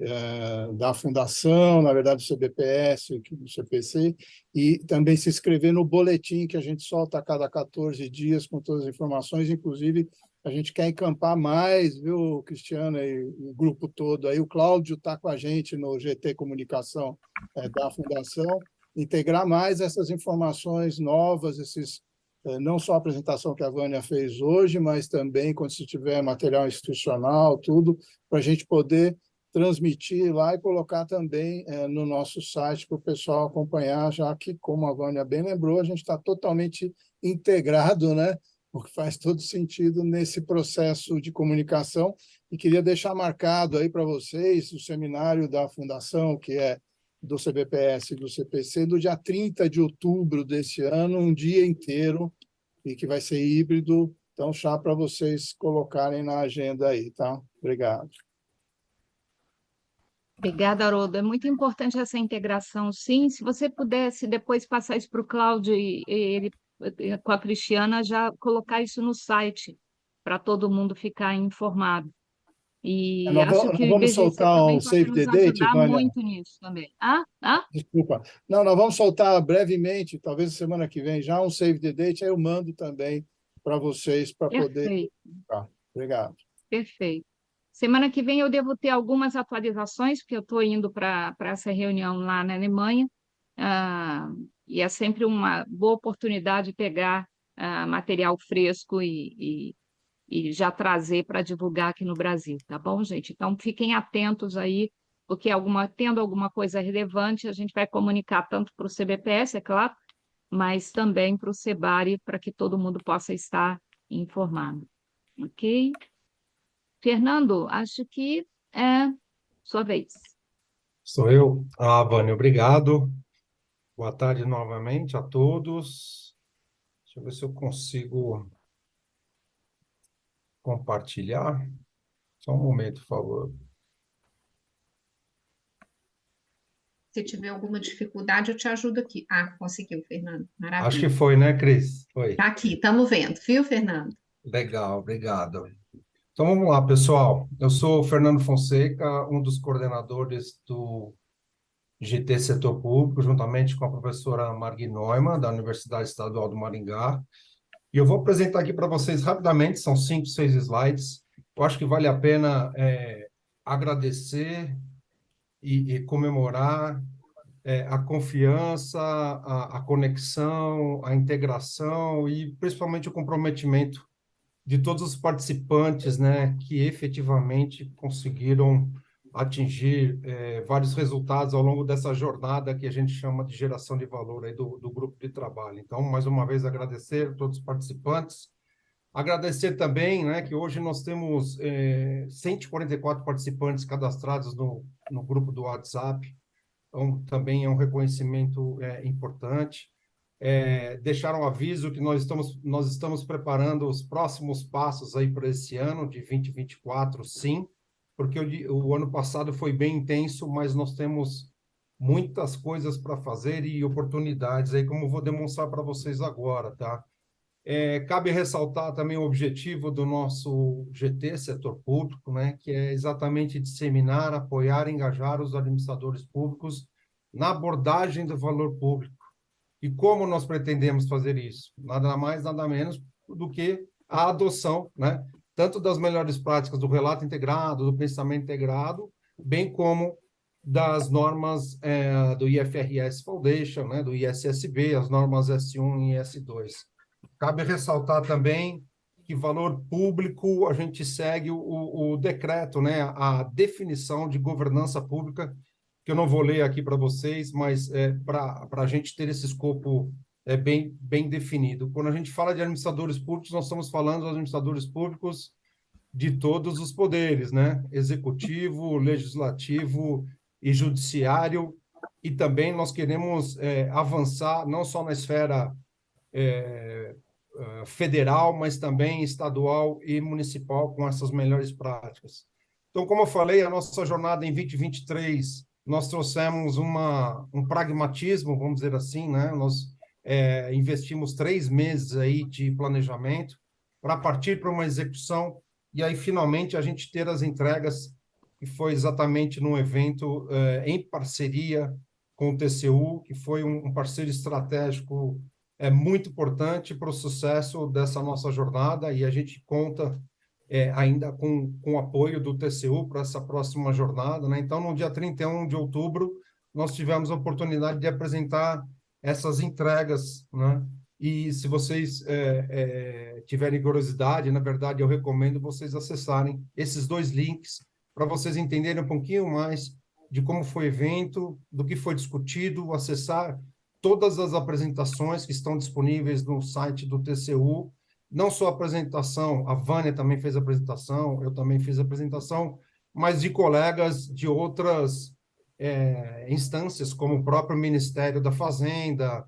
da Fundação, na verdade, do CBPS, do CPC, e também se inscrever no boletim que a gente solta a cada 14 dias com todas as informações, inclusive a gente quer encampar mais, viu, Cristiana e o grupo todo aí. O Cláudio está com a gente no GT Comunicação da Fundação, integrar mais essas informações novas, não só a apresentação que a Vânia fez hoje, mas também quando se tiver material institucional, tudo, para a gente poder transmitir lá e colocar também no nosso site para o pessoal acompanhar, já que, como a Vânia bem lembrou, a gente está totalmente integrado, né? Porque faz todo sentido nesse processo de comunicação. E queria deixar marcado aí para vocês o seminário da Fundação, que é do CBPS e do CPC, do dia 30 de outubro desse ano, um dia inteiro, e que vai ser híbrido. Então, já para vocês colocarem na agenda aí, tá? Obrigado. Obrigada, Haroldo. É muito importante essa integração, sim. Se você pudesse depois passar isso para o Cláudio e ele, com a Cristiana, já colocar isso no site, para todo mundo ficar informado. E Nós acho nós que o vamos IBGC soltar também um pode save the nos date, ajudar Vânia? muito nisso também. Ah? Ah? Desculpa. Não, nós vamos soltar brevemente, talvez semana que vem, já um save the date, aí eu mando também para vocês, para poder... Perfeito. Tá, obrigado. Perfeito. Semana que vem eu devo ter algumas atualizações, porque eu estou indo para essa reunião lá na Alemanha, e é sempre uma boa oportunidade de pegar material fresco e já trazer para divulgar aqui no Brasil, tá bom, gente? Então fiquem atentos aí, porque tendo alguma coisa relevante, a gente vai comunicar tanto para o CBPS, é claro, mas também para o SEBARE, para que todo mundo possa estar informado. Ok? Fernando, acho que é sua vez. Sou eu. Vânia, obrigado. Boa tarde novamente a todos. Deixa eu ver se eu consigo compartilhar. Só um momento, por favor. Se tiver alguma dificuldade, eu te ajudo aqui. Conseguiu, Fernando. Acho que Maravilha. foi, né, Cris? Foi. Tá aqui, estamos vendo, viu, Fernando? Legal, obrigado. Então vamos lá, pessoal. Eu sou o Fernando Fonseca, um dos coordenadores do GT Setor Público, juntamente com a professora Margui Neumann, da Universidade Estadual do Maringá. E eu vou apresentar aqui para vocês rapidamente, são 5, 6 slides. Eu acho que vale a pena agradecer e comemorar a confiança, a conexão, a integração e principalmente o comprometimento de todos os participantes, né, que efetivamente conseguiram atingir vários resultados ao longo dessa jornada que a gente chama de geração de valor aí do grupo de trabalho. Então, mais uma vez, agradecer a todos os participantes. Agradecer também, né, que hoje nós temos 144 participantes cadastrados no grupo do WhatsApp. Então, também é um reconhecimento importante. Deixar um aviso que nós estamos preparando os próximos passos aí para esse ano de 2024, sim, porque o ano passado foi bem intenso, mas nós temos muitas coisas para fazer e oportunidades aí, como eu vou demonstrar para vocês agora, tá? Cabe ressaltar também o objetivo do nosso GT, Setor Público, né, que é exatamente disseminar, apoiar e engajar os administradores públicos na abordagem do valor público. E como nós pretendemos fazer isso? Nada mais, nada menos do que a adoção, né, tanto das melhores práticas do relato integrado, do pensamento integrado, bem como das normas do IFRS Foundation, né, do ISSB, as normas S1 e S2. Cabe ressaltar também que valor público, a gente segue o decreto, né, a definição de governança pública, que eu não vou ler aqui para vocês, mas para a gente ter esse escopo bem definido. Quando a gente fala de administradores públicos, nós estamos falando dos administradores públicos de todos os poderes, né? Executivo, legislativo e judiciário, e também nós queremos avançar não só na esfera federal, mas também estadual e municipal com essas melhores práticas. Então, como eu falei, a nossa jornada em 2023, nós trouxemos um pragmatismo, vamos dizer assim, né? Nós investimos 3 meses aí de planejamento para partir para uma execução e aí, finalmente, a gente ter as entregas, que foi exatamente num evento em parceria com o TCU, que foi um parceiro estratégico muito importante para o sucesso dessa nossa jornada, e a gente conta ainda com o apoio do TCU para essa próxima jornada, né? Então, no dia 31 de outubro, nós tivemos a oportunidade de apresentar essas entregas, né? E se vocês tiverem curiosidade, na verdade, eu recomendo vocês acessarem esses 2 links para vocês entenderem um pouquinho mais de como foi o evento, do que foi discutido, acessar todas as apresentações que estão disponíveis no site do TCU, não só a apresentação, a Vânia também fez a apresentação, eu também fiz a apresentação, mas de colegas de outras instâncias, como o próprio Ministério da Fazenda,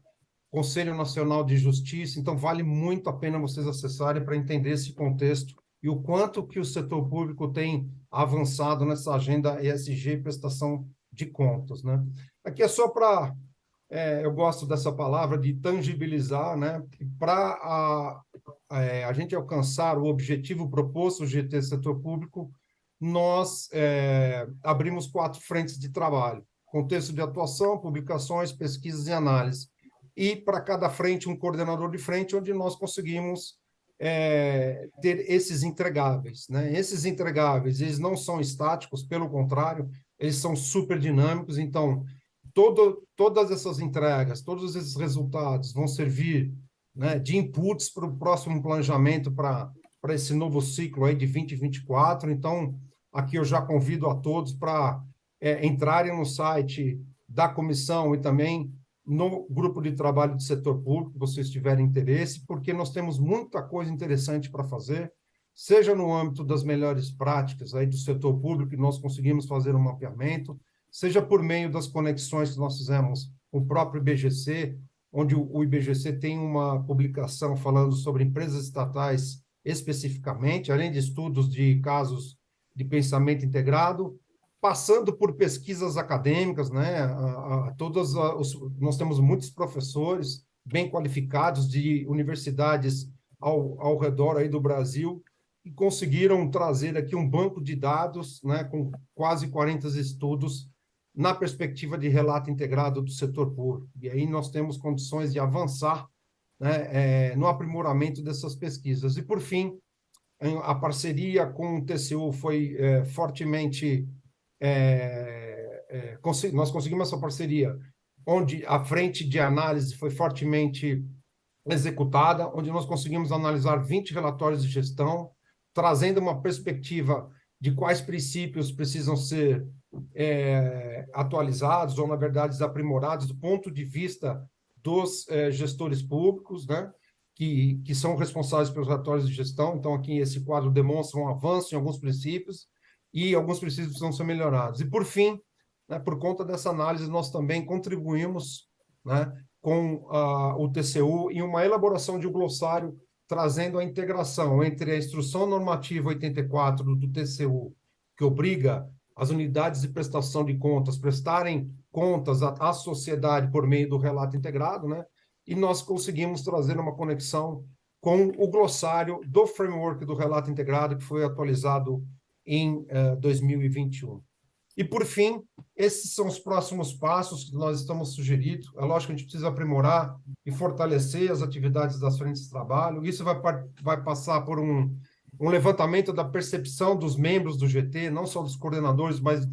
Conselho Nacional de Justiça. Então, vale muito a pena vocês acessarem para entender esse contexto e o quanto que o setor público tem avançado nessa agenda ESG e prestação de contas, né? Aqui é só para... eu gosto dessa palavra de tangibilizar, né? Para a gente alcançar o objetivo proposto do GT Setor Público, nós abrimos 4 frentes de trabalho: contexto de atuação, publicações, pesquisas e análise. E para cada frente, um coordenador de frente, onde nós conseguimos ter esses entregáveis, né? Esses entregáveis, eles não são estáticos, pelo contrário, eles são super dinâmicos. Então, todas essas entregas, todos esses resultados vão servir, né, de inputs para o próximo planejamento, para esse novo ciclo aí de 2024. Então, aqui eu já convido a todos para entrarem no site da comissão e também no grupo de trabalho do setor público, se vocês tiverem interesse, porque nós temos muita coisa interessante para fazer, seja no âmbito das melhores práticas aí do setor público, que nós conseguimos fazer um mapeamento, seja por meio das conexões que nós fizemos com o próprio IBGC, onde o IBGC tem uma publicação falando sobre empresas estatais especificamente, além de estudos de casos de pensamento integrado, passando por pesquisas acadêmicas, né? Nós temos muitos professores bem qualificados de universidades ao redor aí do Brasil, e conseguiram trazer aqui um banco de dados, né, com quase 40 estudos na perspectiva de relato integrado do setor público. E aí nós temos condições de avançar, né, no aprimoramento dessas pesquisas. E, por fim, a parceria com o TCU foi fortemente... nós conseguimos essa parceria, onde a frente de análise foi fortemente executada, onde nós conseguimos analisar 20 relatórios de gestão, trazendo uma perspectiva de quais princípios precisam ser atualizados ou, na verdade, aprimorados do ponto de vista dos gestores públicos, né, que são responsáveis pelos relatórios de gestão. Então, aqui esse quadro demonstra um avanço em alguns princípios, e alguns princípios precisam ser melhorados. E, por fim, né, por conta dessa análise, nós também contribuímos, né, com o TCU em uma elaboração de um glossário trazendo a integração entre a Instrução Normativa 84 do TCU, que obriga as unidades de prestação de contas prestarem contas à sociedade por meio do relato integrado, né? E nós conseguimos trazer uma conexão com o glossário do framework do relato integrado, que foi atualizado em 2021. E, por fim, esses são os próximos passos que nós estamos sugerindo. É lógico que a gente precisa aprimorar e fortalecer as atividades das frentes de trabalho. Isso vai passar por um levantamento da percepção dos membros do GT, não só dos coordenadores, mas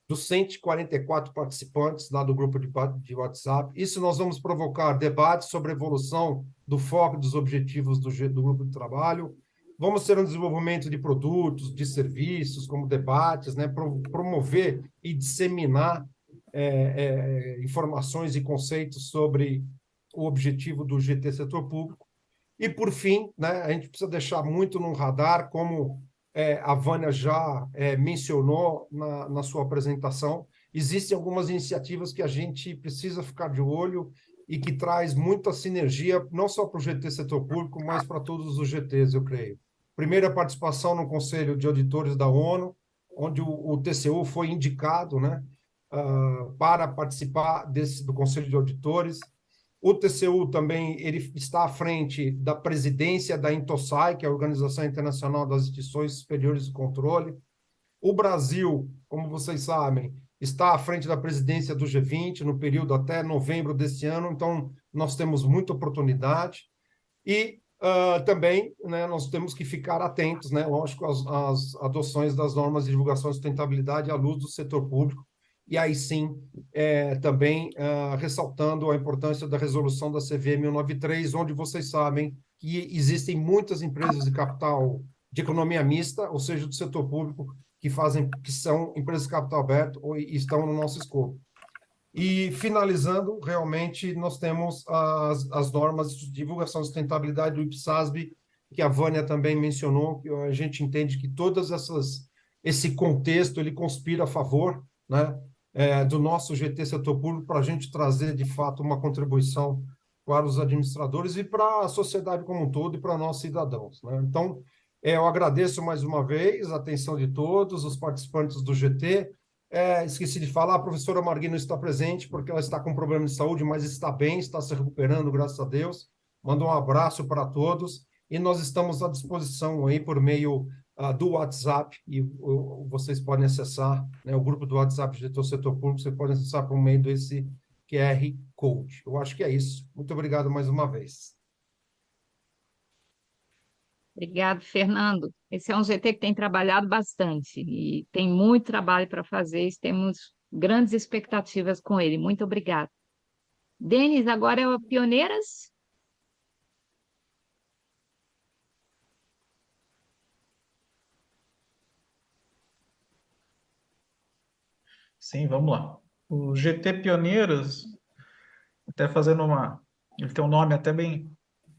dos 144 participantes lá do grupo de WhatsApp. Isso nós vamos provocar debates sobre a evolução do foco dos objetivos do grupo de trabalho. Vamos ter um desenvolvimento de produtos, de serviços, como debates, né? Promover e disseminar informações e conceitos sobre o objetivo do GT Setor Público. E, por fim, né, a gente precisa deixar muito no radar, como a Vânia já mencionou na sua apresentação, existem algumas iniciativas que a gente precisa ficar de olho e que traz muita sinergia, não só para o GT Setor Público, mas para todos os GTs, eu creio. Primeira participação no Conselho de Auditores da ONU, onde o TCU foi indicado, né, para participar do Conselho de Auditores. O TCU também ele está à frente da presidência da INTOSAI, que é a Organização Internacional das Instituições Superiores de Controle. O Brasil, como vocês sabem, está à frente da presidência do G20 no período até novembro deste ano, então nós temos muita oportunidade. E também, né, nós temos que ficar atentos, né, lógico, às adoções das normas de divulgação e sustentabilidade à luz do setor público, e aí sim, também ressaltando a importância da resolução da CVM 193, onde vocês sabem que existem muitas empresas de capital de economia mista, ou seja, do setor público, que são empresas de capital aberto e estão no nosso escopo. E, finalizando, realmente, nós temos as normas de divulgação e sustentabilidade do IPSASB, que a Vânia também mencionou, que a gente entende que esse contexto ele conspira a favor, né, do nosso GT Setor Público para a gente trazer, de fato, uma contribuição para os administradores e para a sociedade como um todo e para nós cidadãos, né? Então, eu agradeço mais uma vez a atenção de todos os participantes do GT. Esqueci de falar, a professora Margui não está presente porque ela está com problema de saúde, mas está bem, está se recuperando, graças a Deus. Manda um abraço para todos e nós estamos à disposição aí por meio do WhatsApp e vocês podem acessar, né, o grupo do WhatsApp do Setor Público, você pode acessar por meio desse QR Code. Eu acho que é isso. Muito obrigado mais uma vez. Obrigado, Fernando. Esse é um GT que tem trabalhado bastante e tem muito trabalho para fazer, e temos grandes expectativas com ele. Muito obrigada. Denis, agora é o Pioneiras? Sim, vamos lá. O GT Pioneiras, até fazendo ele tem um nome até bem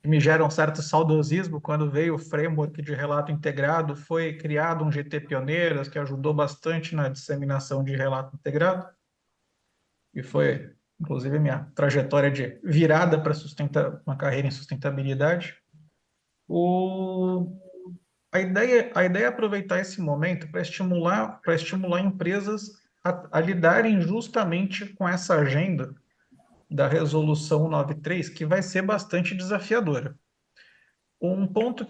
que me gera um certo saudosismo. Quando veio o framework de relato integrado, foi criado um GT Pioneiras que ajudou bastante na disseminação de relato integrado e foi, inclusive, minha trajetória de virada para sustentar uma carreira em sustentabilidade. A ideia é aproveitar esse momento para estimular empresas a lidarem justamente com essa agenda da Resolução 93, que vai ser bastante desafiadora. Um ponto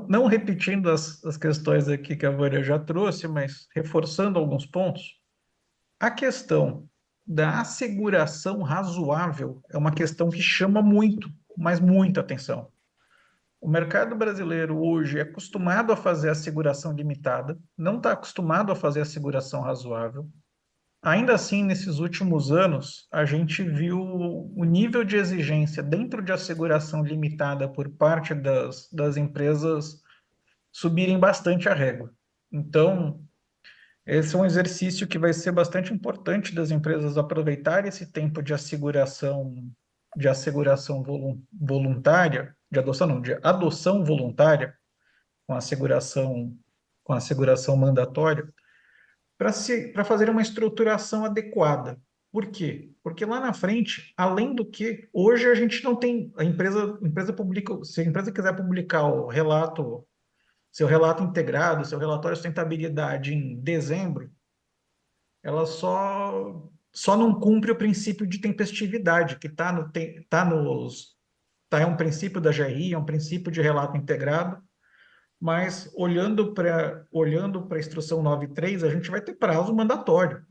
não repetindo as questões aqui que a Vânia já trouxe, mas reforçando alguns pontos, a questão da asseguração razoável é uma questão que chama muito, mas muita atenção. O mercado brasileiro hoje é acostumado a fazer asseguração limitada, não está acostumado a fazer asseguração razoável. Ainda assim, nesses últimos anos, a gente viu o nível de exigência dentro de asseguração limitada por parte das empresas subirem bastante a régua. Então, esse é um exercício que vai ser bastante importante das empresas aproveitarem esse tempo de asseguração voluntária, de adoção voluntária com a asseguração mandatória, para fazer uma estruturação adequada. Por quê? Porque lá na frente, além do que, hoje a gente não tem, a empresa publica, se a empresa quiser publicar seu relato integrado, seu relatório de sustentabilidade em dezembro, ela só não cumpre o princípio de tempestividade, que é um princípio da GRI, é um princípio de relato integrado, mas olhando para a instrução 93, a gente vai ter prazo mandatório.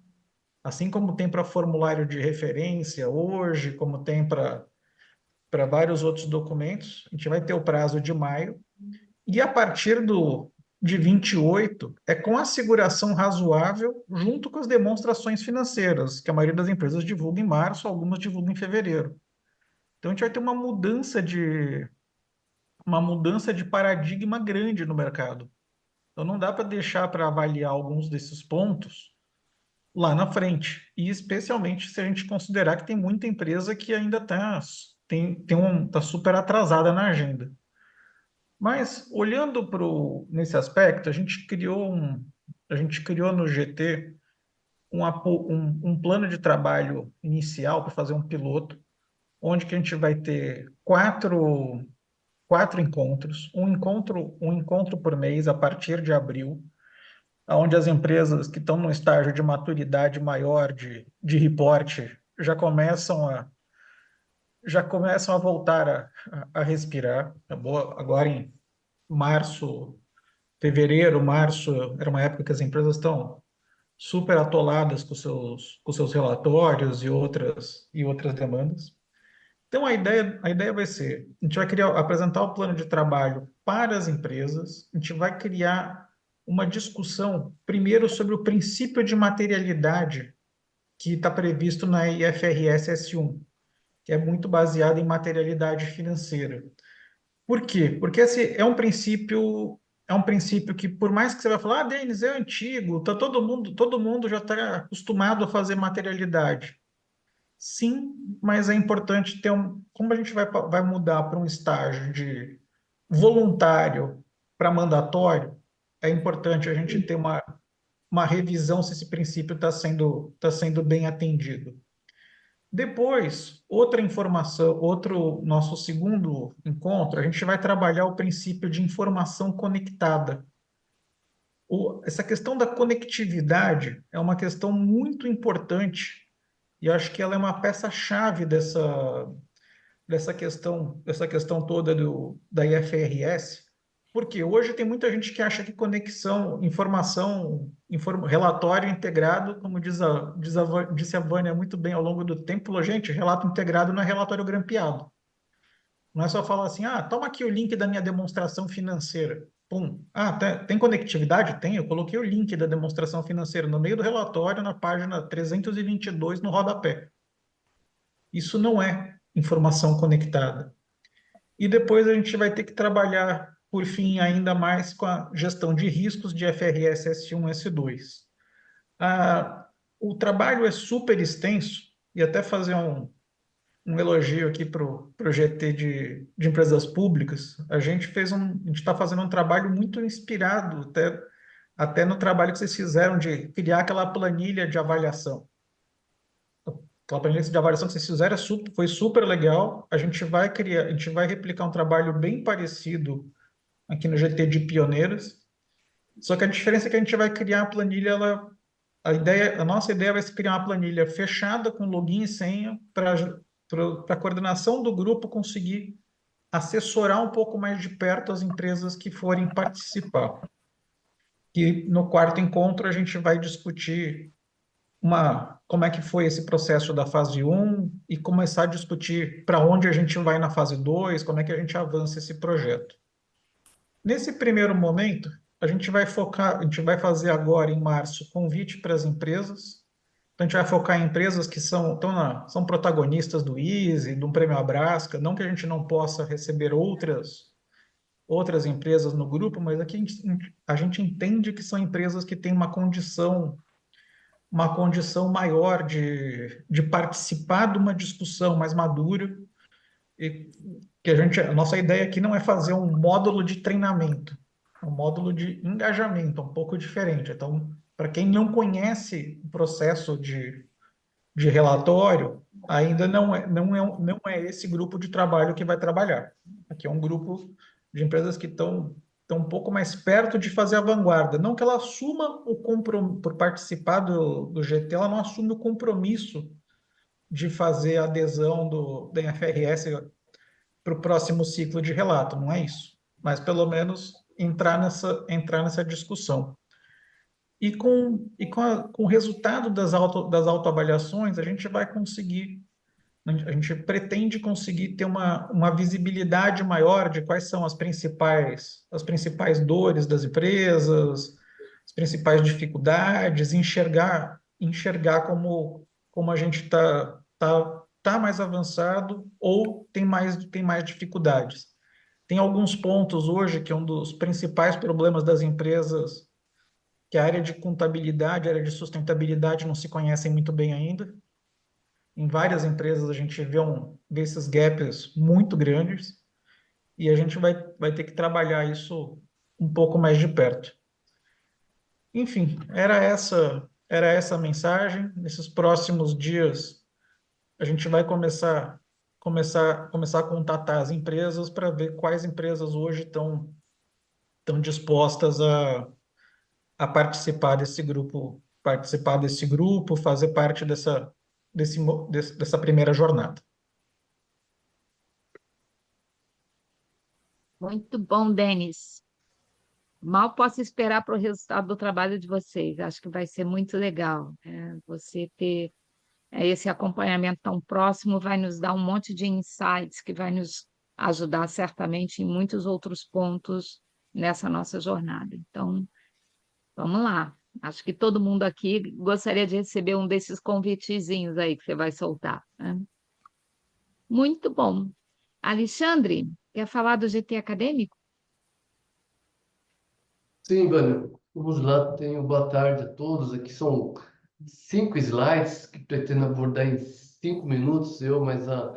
Assim como tem para formulário de referência hoje, como tem para vários outros documentos, a gente vai ter o prazo de maio, e a partir de 28, é com asseguração razoável, junto com as demonstrações financeiras, que a maioria das empresas divulga em março, algumas divulgam em fevereiro. Então, a gente vai ter uma mudança de paradigma grande no mercado. Então, não dá para deixar para avaliar alguns desses pontos lá na frente. E especialmente se a gente considerar que tem muita empresa que ainda está super atrasada na agenda. Mas, olhando nesse aspecto, a gente criou no GT um plano de trabalho inicial para fazer um piloto, onde que a gente vai ter quatro encontros, um encontro por mês a partir de abril, onde as empresas que estão num estágio de maturidade maior de reporte já começam a voltar a respirar. Agora em fevereiro, março, era uma época que as empresas estão super atoladas com seus relatórios e outras demandas. Então, a ideia vai ser, a gente vai apresentar o plano de trabalho para as empresas, a gente vai criar uma discussão, primeiro, sobre o princípio de materialidade que está previsto na IFRS S1, que é muito baseado em materialidade financeira. Por quê? Porque esse é um princípio é um princípio que, por mais que você vai falar, Denis, é antigo, tá todo mundo já está acostumado a fazer materialidade. Sim, mas é importante ter como a gente vai mudar para um estágio de voluntário para mandatório, é importante a gente ter uma revisão se esse princípio tá sendo bem atendido. Depois, outra informação, outro nosso segundo encontro, a gente vai trabalhar o princípio de informação conectada. Essa questão da conectividade é uma questão muito importante e eu acho que ela é uma peça-chave dessa questão toda da IFRS, porque hoje tem muita gente que acha que conexão, informação, relatório integrado, como disse a Vânia muito bem ao longo do tempo, falou, gente, relato integrado não é relatório grampeado. Não é só falar assim, toma aqui o link da minha demonstração financeira. Pum. Tem conectividade? Tem. Eu coloquei o link da demonstração financeira no meio do relatório, na página 322, no rodapé. Isso não é informação conectada. E depois a gente vai ter que trabalhar, por fim, ainda mais com a gestão de riscos de FRS S1 e S2. O trabalho é super extenso, e até fazer um elogio aqui para o GT de empresas públicas, a gente está fazendo um trabalho muito inspirado, até no trabalho que vocês fizeram de criar aquela planilha de avaliação. Aquela planilha de avaliação que vocês fizeram foi super legal. A gente vai replicar um trabalho bem parecido aqui no GT de Pioneiros. Só que a diferença é que a gente vai criar a planilha, a nossa ideia vai ser criar uma planilha fechada com login e senha para a coordenação do grupo conseguir assessorar um pouco mais de perto as empresas que forem participar. E no quarto encontro a gente vai discutir como é que foi esse processo da fase 1 e começar a discutir para onde a gente vai na fase 2, como é que a gente avança esse projeto. Nesse primeiro momento, a gente vai fazer agora, em março, convite para as empresas. Então, a gente vai focar em empresas que são protagonistas do Easy, do Prêmio Abrasca, não que a gente não possa receber outras empresas no grupo, mas aqui a gente entende que são empresas que têm uma condição maior de participar de uma discussão mais madura e que a nossa ideia aqui não é fazer um módulo de treinamento, é um módulo de engajamento, um pouco diferente. Então, para quem não conhece o processo de relatório, ainda não é esse grupo de trabalho que vai trabalhar. Aqui é um grupo de empresas que estão um pouco mais perto de fazer a vanguarda. Não que ela assuma o compromisso, por participar do GT, ela não assume o compromisso de fazer a adesão da IFRS para o próximo ciclo de relato, não é isso. Mas, pelo menos, entrar nessa discussão. E com o resultado das autoavaliações, a gente pretende conseguir ter uma visibilidade maior de quais são as principais dores das empresas, as principais dificuldades, enxergar como a gente tá mais avançado ou tem mais dificuldades. Tem alguns pontos hoje que é um dos principais problemas das empresas, que a área de contabilidade, a área de sustentabilidade não se conhecem muito bem ainda. Em várias empresas a gente vê esses gaps muito grandes e a gente vai ter que trabalhar isso um pouco mais de perto. Enfim, era essa a mensagem. Nesses próximos dias a gente vai começar a contatar as empresas para ver quais empresas hoje estão dispostas a participar desse grupo, fazer parte dessa primeira jornada. Muito bom, Denis. Mal posso esperar para o resultado do trabalho de vocês. Acho que vai ser muito legal. Você ter esse acompanhamento tão próximo vai nos dar um monte de insights que vai nos ajudar certamente em muitos outros pontos nessa nossa jornada. Então, vamos lá. Acho que todo mundo aqui gostaria de receber um desses convitezinhos aí que você vai soltar, né? Muito bom. Alexandre, quer falar do GT Acadêmico? Sim, Vânia, vamos lá. Tenho boa tarde a todos. Aqui são 5 slides que pretendo abordar em 5 minutos. Eu, mas a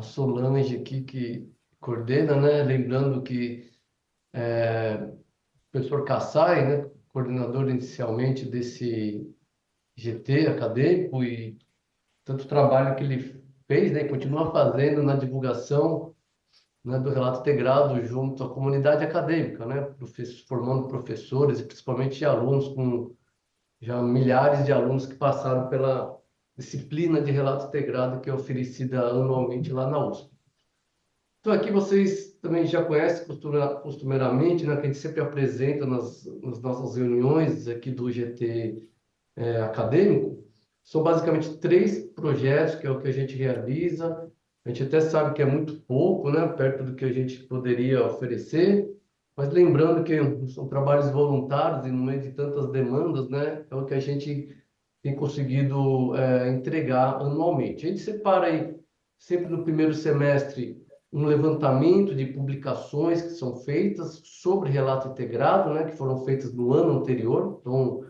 Solange aqui que coordena, né? Lembrando que o professor Kassai, né? Coordenador inicialmente desse GT acadêmico e tanto trabalho que ele fez, né? E continua fazendo na divulgação, né, do relato integrado junto à comunidade acadêmica, né? Formando professores e principalmente alunos com já milhares de alunos que passaram pela disciplina de relato integrado que é oferecida anualmente lá na USP. Então, aqui vocês também já conhecem costumeiramente, né, que a gente sempre apresenta nas nossas reuniões aqui do GT acadêmico. São basicamente 3 projetos, que é o que a gente realiza. A gente até sabe que é muito pouco, né, perto do que a gente poderia oferecer, mas lembrando que são trabalhos voluntários e no meio de tantas demandas, né, é o que a gente tem conseguido entregar anualmente. A gente separa aí, sempre no primeiro semestre, um levantamento de publicações que são feitas sobre relato integrado, né, que foram feitas no ano anterior. Então,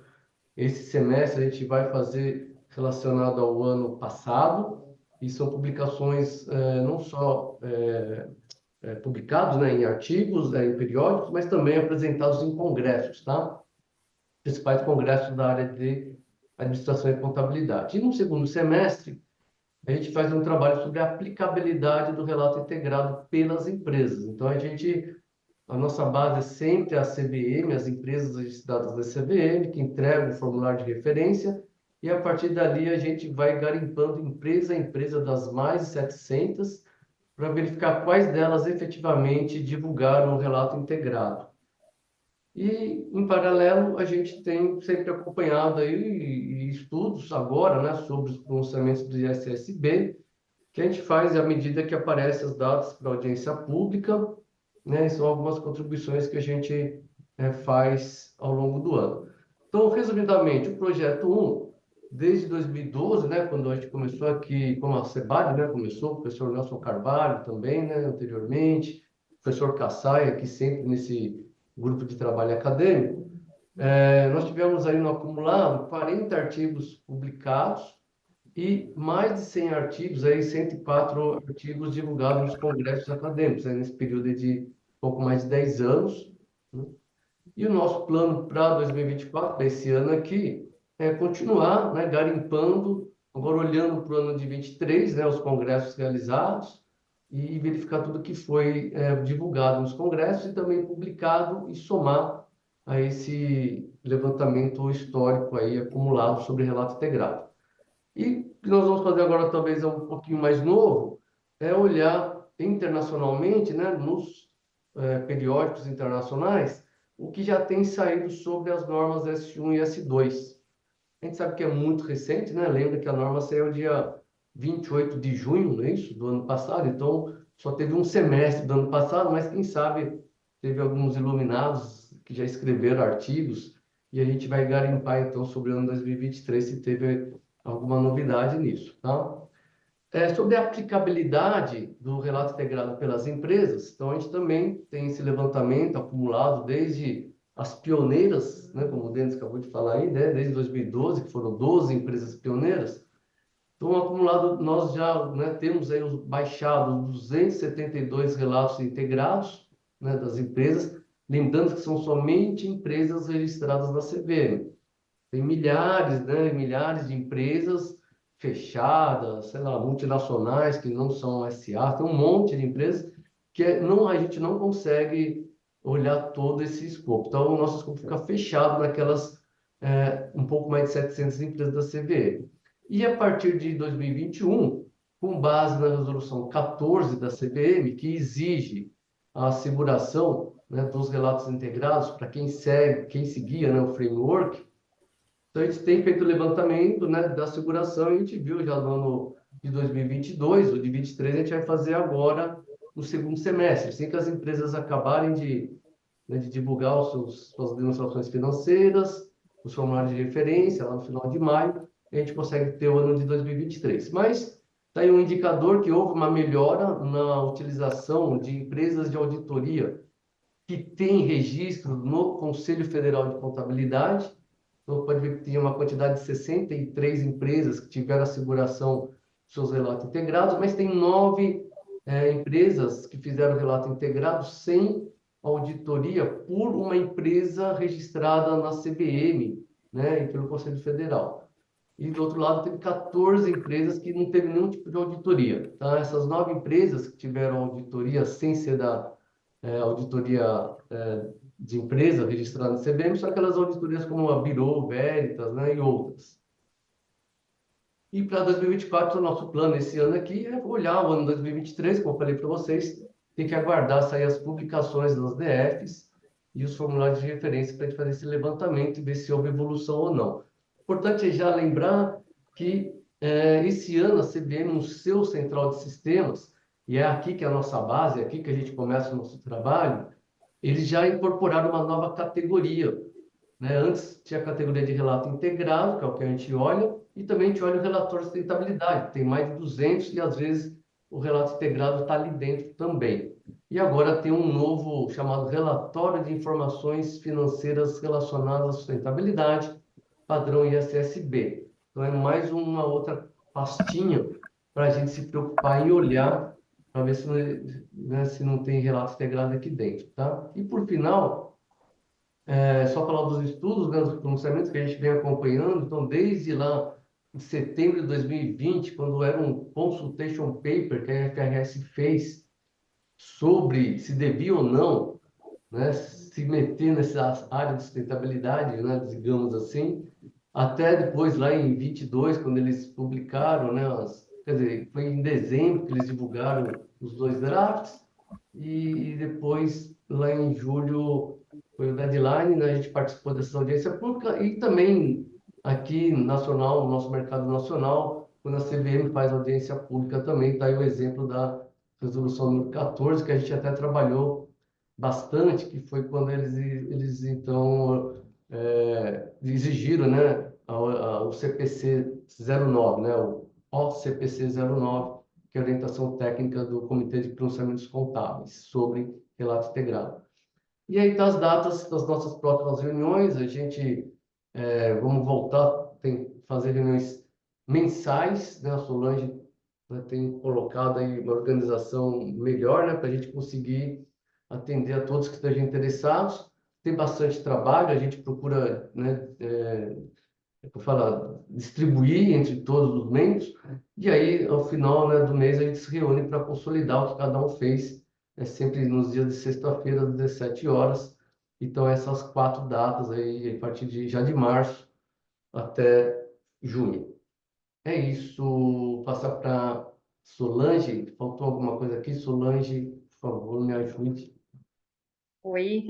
esse semestre a gente vai fazer relacionado ao ano passado, e são publicações não só publicados, né, em artigos, em periódicos, mas também apresentados em congressos, tá? Principais congressos da área de administração e contabilidade. E no segundo semestre, a gente faz um trabalho sobre a aplicabilidade do relato integrado pelas empresas. Então, a nossa base é sempre a CVM, as empresas registradas da CVM, que entregam o formulário de referência, e a partir dali a gente vai garimpando empresa a empresa das mais de 700, para verificar quais delas efetivamente divulgaram o relato integrado. E, em paralelo, a gente tem sempre acompanhado aí estudos agora, né, sobre os pronunciamentos do ISSB, que a gente faz à medida que aparecem os dados para audiência pública, né, são algumas contribuições que a gente faz ao longo do ano. Então, resumidamente, o projeto 1, desde 2012, né, quando a gente começou aqui, como a CEBAD, né, começou, o professor Nelson Carvalho também, né, anteriormente, o professor Kassai, aqui sempre nesse grupo de trabalho acadêmico, nós tivemos aí no acumulado 40 artigos publicados e mais de 100 artigos, aí 104 artigos divulgados nos congressos acadêmicos, aí nesse período de pouco mais de 10 anos, né? E o nosso plano para 2024, para esse ano aqui, é continuar, né, garimpando, agora olhando para o ano de 23, né, os congressos realizados, e verificar tudo que foi divulgado nos congressos e também publicado e somar a esse levantamento histórico aí acumulado sobre relato integrado. E o que nós vamos fazer agora, talvez um pouquinho mais novo, é olhar internacionalmente, né, nos periódicos internacionais, o que já tem saído sobre as normas S1 e S2. A gente sabe que é muito recente, né? Lembra que a norma saiu dia 28 de junho, não é isso? Do ano passado, então só teve um semestre do ano passado, mas quem sabe teve alguns iluminados que já escreveram artigos e a gente vai garimpar então sobre o ano 2023 se teve alguma novidade nisso, tá? Sobre a aplicabilidade do relato integrado pelas empresas, então a gente também tem esse levantamento acumulado desde as pioneiras, né, como o Denis acabou de falar aí, né, desde 2012, que foram 12 empresas pioneiras. Então, acumulado, nós já, né, temos aí baixado 272 relatos integrados, né, das empresas, lembrando que são somente empresas registradas na CVM. Tem milhares, né, milhares de empresas fechadas, sei lá, multinacionais que não são SA, tem um monte de empresas que a gente não consegue olhar todo esse escopo. Então, o nosso escopo fica fechado naquelas um pouco mais de 700 empresas da CVM. E a partir de 2021, com base na resolução 14 da CVM, que exige a asseguração, né, dos relatos integrados para quem seguia, né, o framework. Então, a gente tem feito o levantamento, né, da asseguração e a gente viu já no ano de 2022, o de 23 a gente vai fazer agora no segundo semestre, assim que as empresas acabarem de divulgar suas demonstrações financeiras, os formulários de referência lá no final de maio, a gente consegue ter o ano de 2023. Mas está aí um indicador que houve uma melhora na utilização de empresas de auditoria que tem registro no Conselho Federal de Contabilidade. Então, pode ver que tem uma quantidade de 63 empresas que tiveram asseguração dos seus relatos integrados, mas tem 9 empresas que fizeram relato integrado sem auditoria por uma empresa registrada na CVM, né, e pelo Conselho Federal. E, do outro lado, teve 14 empresas que não teve nenhum tipo de auditoria. Tá? Essas 9 empresas que tiveram auditoria sem ser da auditoria de empresa registrada no CVM, são aquelas auditorias como a Bureau, Veritas, né, e outras. E para 2024, o nosso plano esse ano aqui é olhar o ano 2023, como eu falei para vocês, tem que aguardar sair as publicações das DFs e os formulários de referência para a gente fazer esse levantamento e ver se houve evolução ou não. Importante é já lembrar que esse ano a CVM, no seu central de sistemas, e é aqui que é a nossa base, é aqui que a gente começa o nosso trabalho, eles já incorporaram uma nova categoria, né? Antes tinha a categoria de relato integrado, que é o que a gente olha, e também a gente olha o relatório de sustentabilidade, tem mais de 200 e às vezes o relato integrado está ali dentro também. E agora tem um novo chamado Relatório de Informações Financeiras Relacionadas à Sustentabilidade, padrão ISSB. Então é mais uma outra pastinha para a gente se preocupar em olhar para ver se, né, se não tem relato integrado aqui dentro, tá? E por final, só falar dos estudos, né, dos pronunciamentos que a gente vem acompanhando. Então, desde lá em setembro de 2020, quando era um consultation paper que a FRS fez sobre se devia ou não, né, se meter nessa área de sustentabilidade, né, digamos assim, até depois, lá em 22, quando eles publicaram, né, quer dizer, foi em dezembro que eles divulgaram os 2 drafts, e depois, lá em julho, foi o deadline, né, a gente participou dessa audiência pública, e também aqui, nacional, no nosso mercado nacional, quando a CVM faz audiência pública também, está aí o exemplo da resolução número 14, que a gente até trabalhou bastante, que foi quando eles então exigiram, né, o CPC 09, né, o OCPC 09, que é a orientação técnica do Comitê de Pronunciamentos Contábeis sobre relato integrado. E aí, das datas das nossas próximas reuniões, a gente vamos voltar, fazer reuniões mensais, né, a Solange, né, tem colocado aí uma organização melhor, né, para a gente conseguir atender a todos que estejam interessados. Tem bastante trabalho, a gente procura, né, distribuir entre todos os membros, e aí, ao final, né, do mês, a gente se reúne para consolidar o que cada um fez, sempre nos dias de sexta-feira, às 17 horas. Então, essas 4 datas aí, a partir já de março até junho. É isso. Passar para Solange. Faltou alguma coisa aqui? Solange, por favor, me ajude. Oi.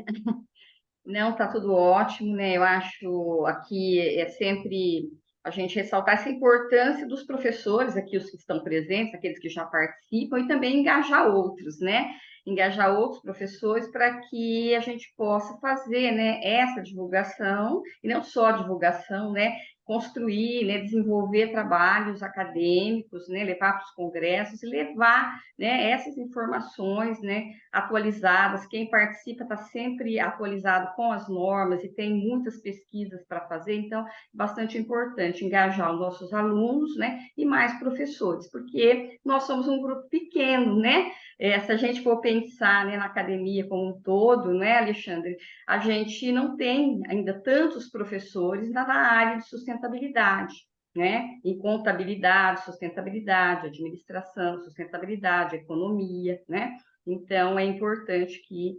Não, tá tudo ótimo, né? Eu acho aqui é sempre a gente ressaltar essa importância dos professores aqui, os que estão presentes, aqueles que já participam, e também engajar outros, né? Engajar outros professores para que a gente possa fazer, né, essa divulgação, e não só divulgação, né? Construir, né, desenvolver trabalhos acadêmicos, né, levar para os congressos e levar, né, essas informações, né, atualizadas. Quem participa está sempre atualizado com as normas e tem muitas pesquisas para fazer, então, bastante importante engajar os nossos alunos, né, e mais professores, porque nós somos um grupo pequeno, né? Se a gente for pensar, né, na academia como um todo, né, Alexandre, a gente não tem ainda tantos professores na área de sustentabilidade, né? Em contabilidade, sustentabilidade, administração, sustentabilidade, economia, né? Então, é importante que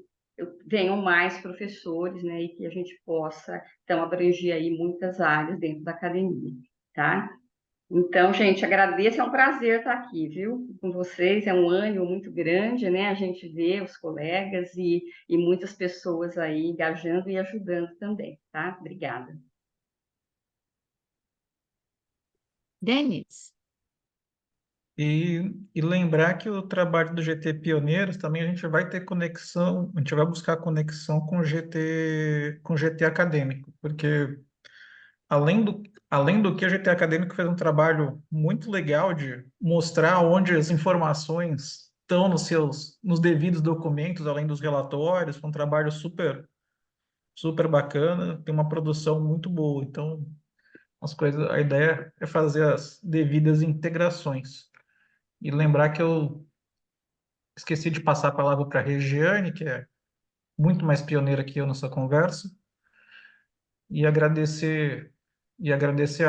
venham mais professores, né, e que a gente possa, então, abranger aí muitas áreas dentro da academia, tá? Então, gente, agradeço, é um prazer estar aqui, viu, com vocês, é um ânimo muito grande, né, a gente vê os colegas e muitas pessoas aí engajando e ajudando também, tá? Obrigada. Denis? E lembrar que o trabalho do GT Pioneiros também a gente vai ter conexão, a gente vai buscar conexão com o GT Acadêmico, porque além do que, o GT Acadêmico fez um trabalho muito legal de mostrar onde as informações estão nos devidos documentos, além dos relatórios, foi um trabalho super bacana, tem uma produção muito boa. Então, a ideia é fazer as devidas integrações. E lembrar que eu esqueci de passar a palavra para a Regiane, que é muito mais pioneira que eu nessa conversa, e agradecer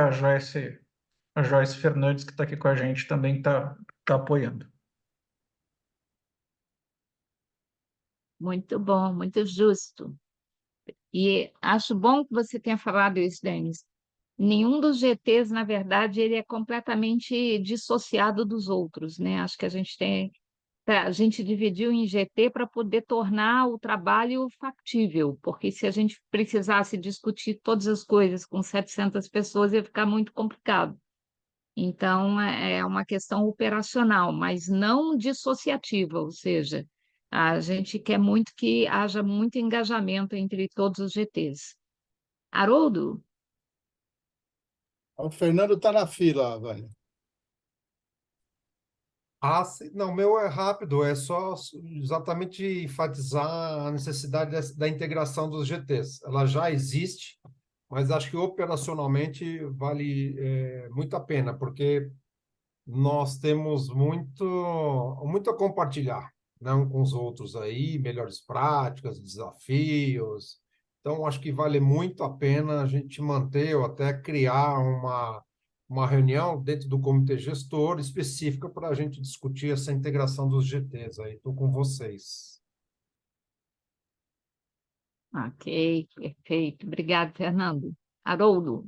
a Joyce Fernandes, que está aqui com a gente, também está apoiando. Muito bom, muito justo. E acho bom que você tenha falado isso, Denis. Nenhum dos GTs, na verdade, ele é completamente dissociado dos outros, né? Acho que a gente dividiu em GT para poder tornar o trabalho factível, porque se a gente precisasse discutir todas as coisas com 700 pessoas, ia ficar muito complicado. Então, é uma questão operacional, mas não dissociativa, ou seja, a gente quer muito que haja muito engajamento entre todos os GTs. Haroldo? O Fernando está na fila, Vânia. Não, o meu é rápido, é só exatamente enfatizar a necessidade da integração dos GTs. Ela já existe, mas acho que operacionalmente vale muito a pena, porque nós temos muito a compartilhar, né, um com os outros aí, melhores práticas, desafios. Então, acho que vale muito a pena a gente manter ou até criar uma reunião dentro do comitê gestor específica para a gente discutir essa integração dos GTs aí. Estou com vocês. Ok, perfeito. Obrigado, Fernando. Haroldo?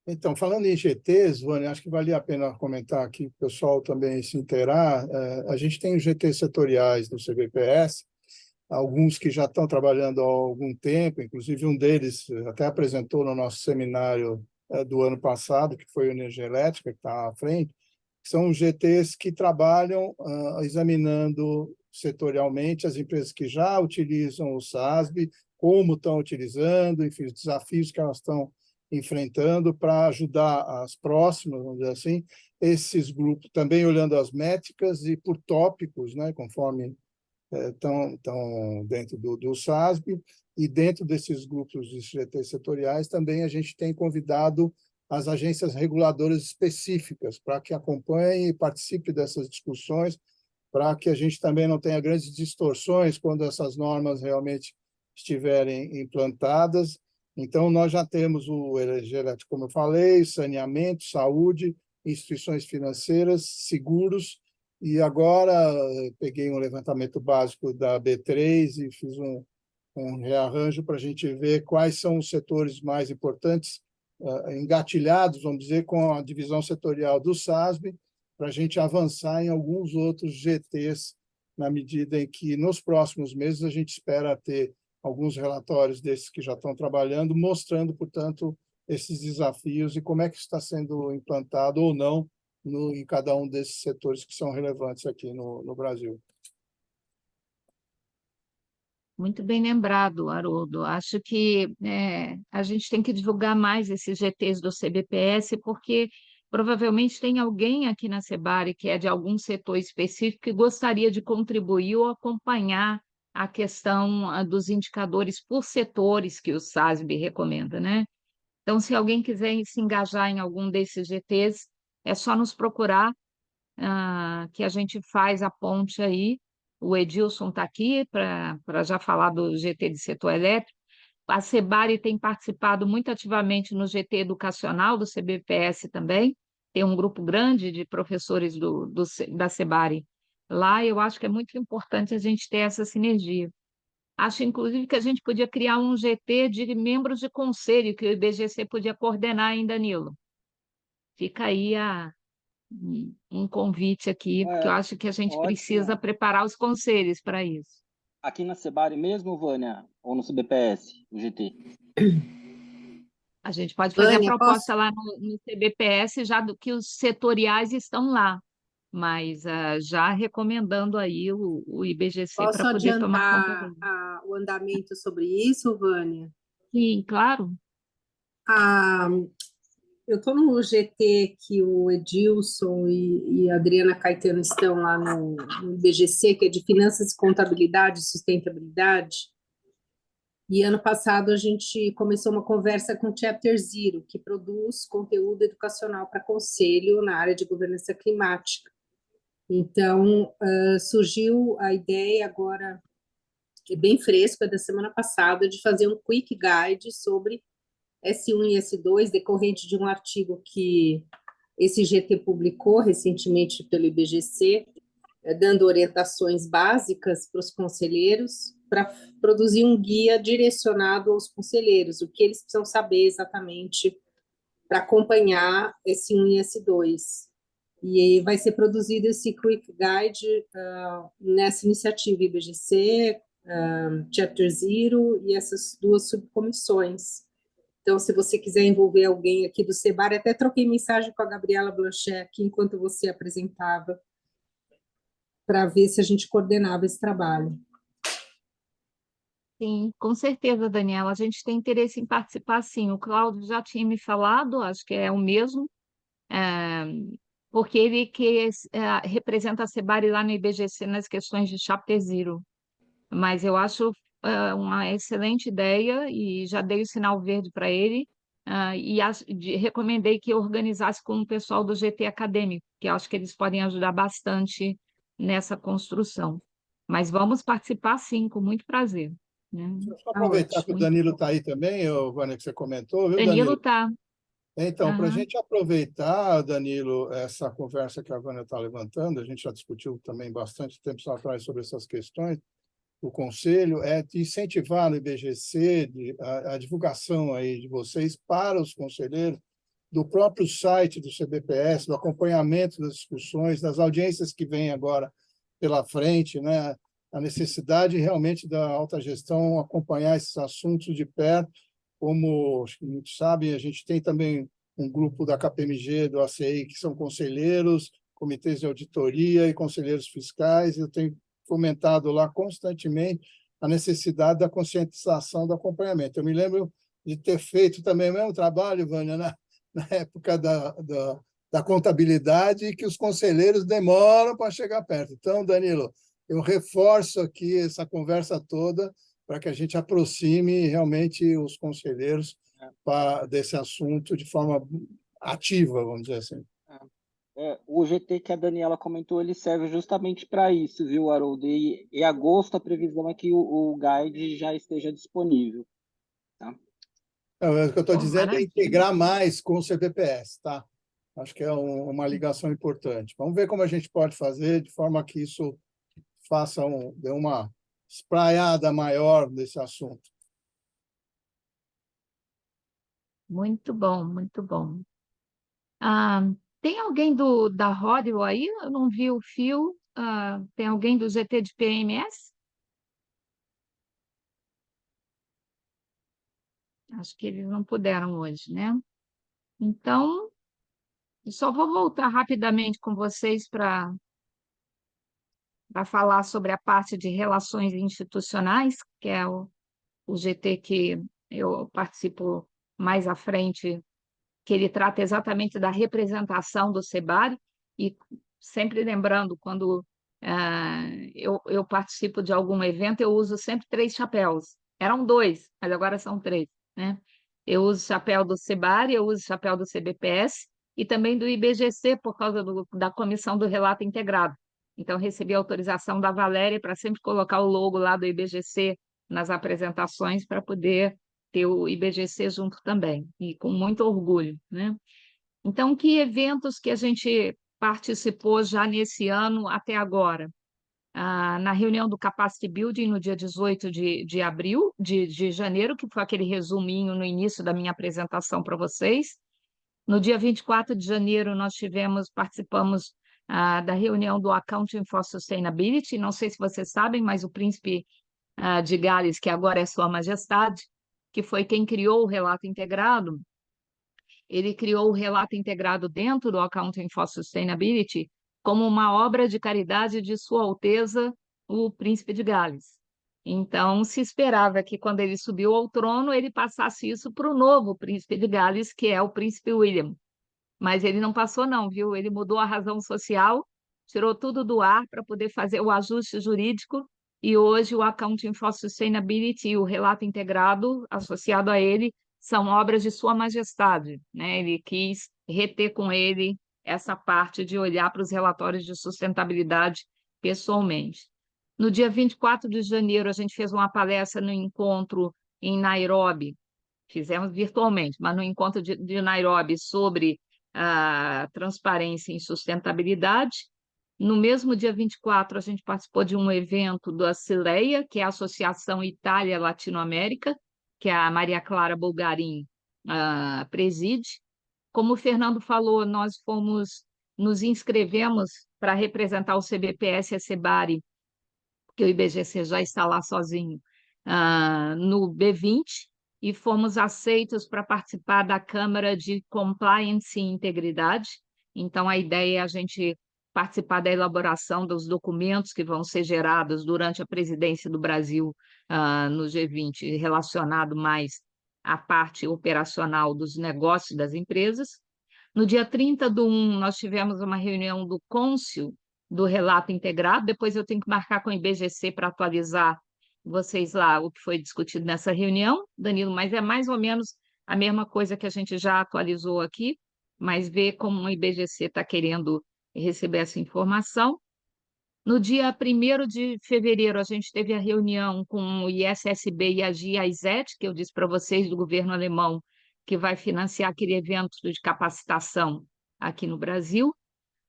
Então, falando em GTs, Vânia, acho que valia a pena comentar aqui, para o pessoal também se inteirar. A gente tem os GTs setoriais do CBPS, alguns que já estão trabalhando há algum tempo, inclusive um deles até apresentou no nosso seminário do ano passado, que foi o Energia Elétrica, que está à frente, que são os GTs que trabalham examinando setorialmente as empresas que já utilizam o SASB, como estão utilizando, enfim, os desafios que elas estão enfrentando para ajudar as próximas, vamos dizer assim, esses grupos, também olhando as métricas e por tópicos, né, conforme estão dentro do SASB, e dentro desses grupos de GT setoriais também a gente tem convidado as agências reguladoras específicas para que acompanhem e participem dessas discussões, para que a gente também não tenha grandes distorções quando essas normas realmente estiverem implantadas. Então, nós já temos o energia elétrica, como eu falei, saneamento, saúde, instituições financeiras, seguros, e agora peguei um levantamento básico da B3 e fiz um rearranjo para a gente ver quais são os setores mais importantes, engatilhados, vamos dizer, com a divisão setorial do SASB, para a gente avançar em alguns outros GTs, na medida em que, nos próximos meses, a gente espera ter alguns relatórios desses que já estão trabalhando, mostrando, portanto, esses desafios e como é que está sendo implantado ou não em cada um desses setores que são relevantes aqui no Brasil. Muito bem lembrado, Haroldo. Acho que a gente tem que divulgar mais esses GTs do CBPS, porque provavelmente tem alguém aqui na Sebari que é de algum setor específico que gostaria de contribuir ou acompanhar a questão dos indicadores por setores que o SASB recomenda, né? Então, se alguém quiser se engajar em algum desses GTs, é só nos procurar, que a gente faz a ponte aí. O Edilson está aqui para já falar do GT de setor elétrico. A Sebari tem participado muito ativamente no GT educacional do CBPS também. Tem um grupo grande de professores da Sebari lá. Eu acho que é muito importante a gente ter essa sinergia. Acho, inclusive, que a gente podia criar um GT de membros de conselho, que o IBGC podia coordenar ainda, Nilo. Fica aí um convite aqui, porque eu acho que a gente precisa preparar os conselhos para isso. Aqui na Sebari mesmo, Vânia? Ou no CBPS, o GT? A gente pode fazer Vânia, a proposta lá no CBPS, já que os setoriais estão lá, mas já recomendando aí o IBGC posso para poder tomar conta adiantar dele. o andamento sobre isso, Vânia? Sim, claro. Eu estou no GT que o Edilson e a Adriana Caetano estão lá no IBGC, que é de Finanças e Contabilidade e Sustentabilidade. E ano passado a gente começou uma conversa com o Chapter Zero, que produz conteúdo educacional para conselho na área de governança climática. Então, surgiu a ideia agora, que é bem fresca, da semana passada, de fazer um quick guide sobre S1 e S2, decorrente de um artigo que esse GT publicou recentemente pelo IBGC, dando orientações básicas para os conselheiros, para produzir um guia direcionado aos conselheiros, o que eles precisam saber exatamente para acompanhar S1 e S2. E vai ser produzido esse Quick Guide nessa iniciativa IBGC, Chapter Zero e essas duas subcomissões. Então, se você quiser envolver alguém aqui do Sebar, até troquei mensagem com a Gabriela Blanchet aqui enquanto você apresentava, para ver se a gente coordenava esse trabalho. Sim, com certeza, Daniela. A gente tem interesse em participar, sim. O Cláudio já tinha me falado, acho que é o mesmo, porque ele que representa a Sebari lá no IBGC nas questões de Chapter Zero. Mas eu acho uma excelente ideia e já dei o sinal verde para ele e recomendei que organizasse com o pessoal do GT Acadêmico, que eu acho que eles podem ajudar bastante nessa construção. Mas vamos participar, sim, com muito prazer. Né? Deixa eu só aproveitar que o Danilo está aí também, Vânia, que você comentou, viu, Danilo Danilo? está. Então, para a gente aproveitar, Danilo, essa conversa que a Vânia está levantando, a gente já discutiu também bastante tempo atrás sobre essas questões, o conselho é de incentivar no IBGC a divulgação aí de vocês para os conselheiros do próprio site do CBPS, do acompanhamento das discussões, das audiências que vêm agora pela frente, né? A necessidade realmente da alta gestão acompanhar esses assuntos de perto, como acho que muitos sabem, a gente tem também um grupo da KPMG, do ACI, que são conselheiros, comitês de auditoria e conselheiros fiscais. Eu tenho fomentado lá constantemente a necessidade da conscientização do acompanhamento. Eu me lembro de ter feito também o mesmo trabalho, Vânia, na época da contabilidade, que os conselheiros demoram para chegar perto. Então, Danilo, eu reforço aqui essa conversa toda para que a gente aproxime realmente os conselheiros desse assunto de forma ativa, vamos dizer assim. O GT que a Daniela comentou, ele serve justamente para isso, viu, Haroldo? E em agosto a previsão é que o guide já esteja disponível. Tá? O que eu estou dizendo é integrar mais com o CBPS, tá? Acho que é uma ligação importante. Vamos ver como a gente pode fazer de forma que isso dê uma espraiada maior nesse assunto. Muito bom, muito bom. Tem alguém da Rodel aí? Eu não vi o fio. Tem alguém do GT de PMS? Acho que eles não puderam hoje, né? Então, eu só vou voltar rapidamente com vocês para falar sobre a parte de relações institucionais, que é o GT que eu participo mais à frente, que ele trata exatamente da representação do Sebar, e sempre lembrando, quando eu participo de algum evento, eu uso sempre 3 chapéus. Eram 2, mas agora são 3, né? Eu uso o chapéu do Sebar, eu uso o chapéu do CBPS e também do IBGC, por causa da comissão do relato integrado. Então, recebi autorização da Valéria para sempre colocar o logo lá do IBGC nas apresentações para poder ter o IBGC junto também, e com muito orgulho, né? Então, que eventos que a gente participou já nesse ano até agora? Na reunião do Capacity Building, no dia 18 de janeiro, que foi aquele resuminho no início da minha apresentação para vocês. No dia 24 de janeiro, nós participamos da reunião do Accounting for Sustainability. Não sei se vocês sabem, mas o príncipe de Gales, que agora é Sua Majestade, que foi quem criou o relato integrado, ele criou o relato integrado dentro do Accounting for Sustainability como uma obra de caridade de Sua Alteza, o Príncipe de Gales. Então, se esperava que, quando ele subiu ao trono, ele passasse isso para o novo príncipe de Gales, que é o príncipe William. Mas ele não passou, não, viu? Ele mudou a razão social, tirou tudo do ar para poder fazer o ajuste jurídico, e hoje o Accounting for Sustainability e o relato integrado associado a ele são obras de Sua Majestade, né? Ele quis reter com ele essa parte de olhar para os relatórios de sustentabilidade pessoalmente. No dia 24 de janeiro, a gente fez uma palestra no encontro em Nairobi, fizemos virtualmente, mas no encontro de Nairobi sobre a transparência em sustentabilidade. No mesmo dia 24, a gente participou de um evento da CILEA, que é a Associação Itália Latinoamérica, que a Maria Clara Bulgarin preside. Como o Fernando falou, nós nos inscrevemos para representar o CBPS e a Sebari, porque o IBGC já está lá sozinho, no B20, e fomos aceitos para participar da Câmara de Compliance e Integridade. Então, a ideia é a gente participar da elaboração dos documentos que vão ser gerados durante a presidência do Brasil no G20, relacionado mais à parte operacional dos negócios das empresas. No dia 30/1, nós tivemos uma reunião do Cônsul do relato integrado. Depois eu tenho que marcar com o IBGC para atualizar vocês lá o que foi discutido nessa reunião, Danilo, mas é mais ou menos a mesma coisa que a gente já atualizou aqui, mas ver como o IBGC está querendo receber essa informação. No dia 1º de fevereiro, a gente teve a reunião com o ISSB e a GIZ, que eu disse para vocês, do governo alemão, que vai financiar aquele evento de capacitação aqui no Brasil.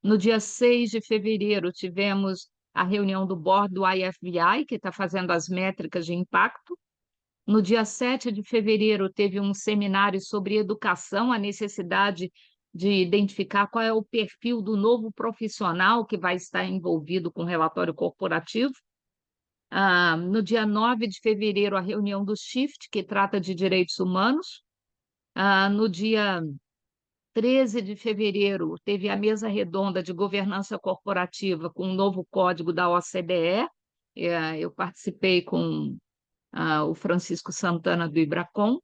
No dia 6 de fevereiro, tivemos a reunião do board do IFBI, que está fazendo as métricas de impacto. No dia 7 de fevereiro, teve um seminário sobre educação, a necessidade de identificar qual é o perfil do novo profissional que vai estar envolvido com o relatório corporativo. No dia 9 de fevereiro, a reunião do SHIFT, que trata de direitos humanos. No dia 13 de fevereiro, teve a mesa redonda de governança corporativa com o novo código da OCDE. Eu participei com o Francisco Santana do IBRACON.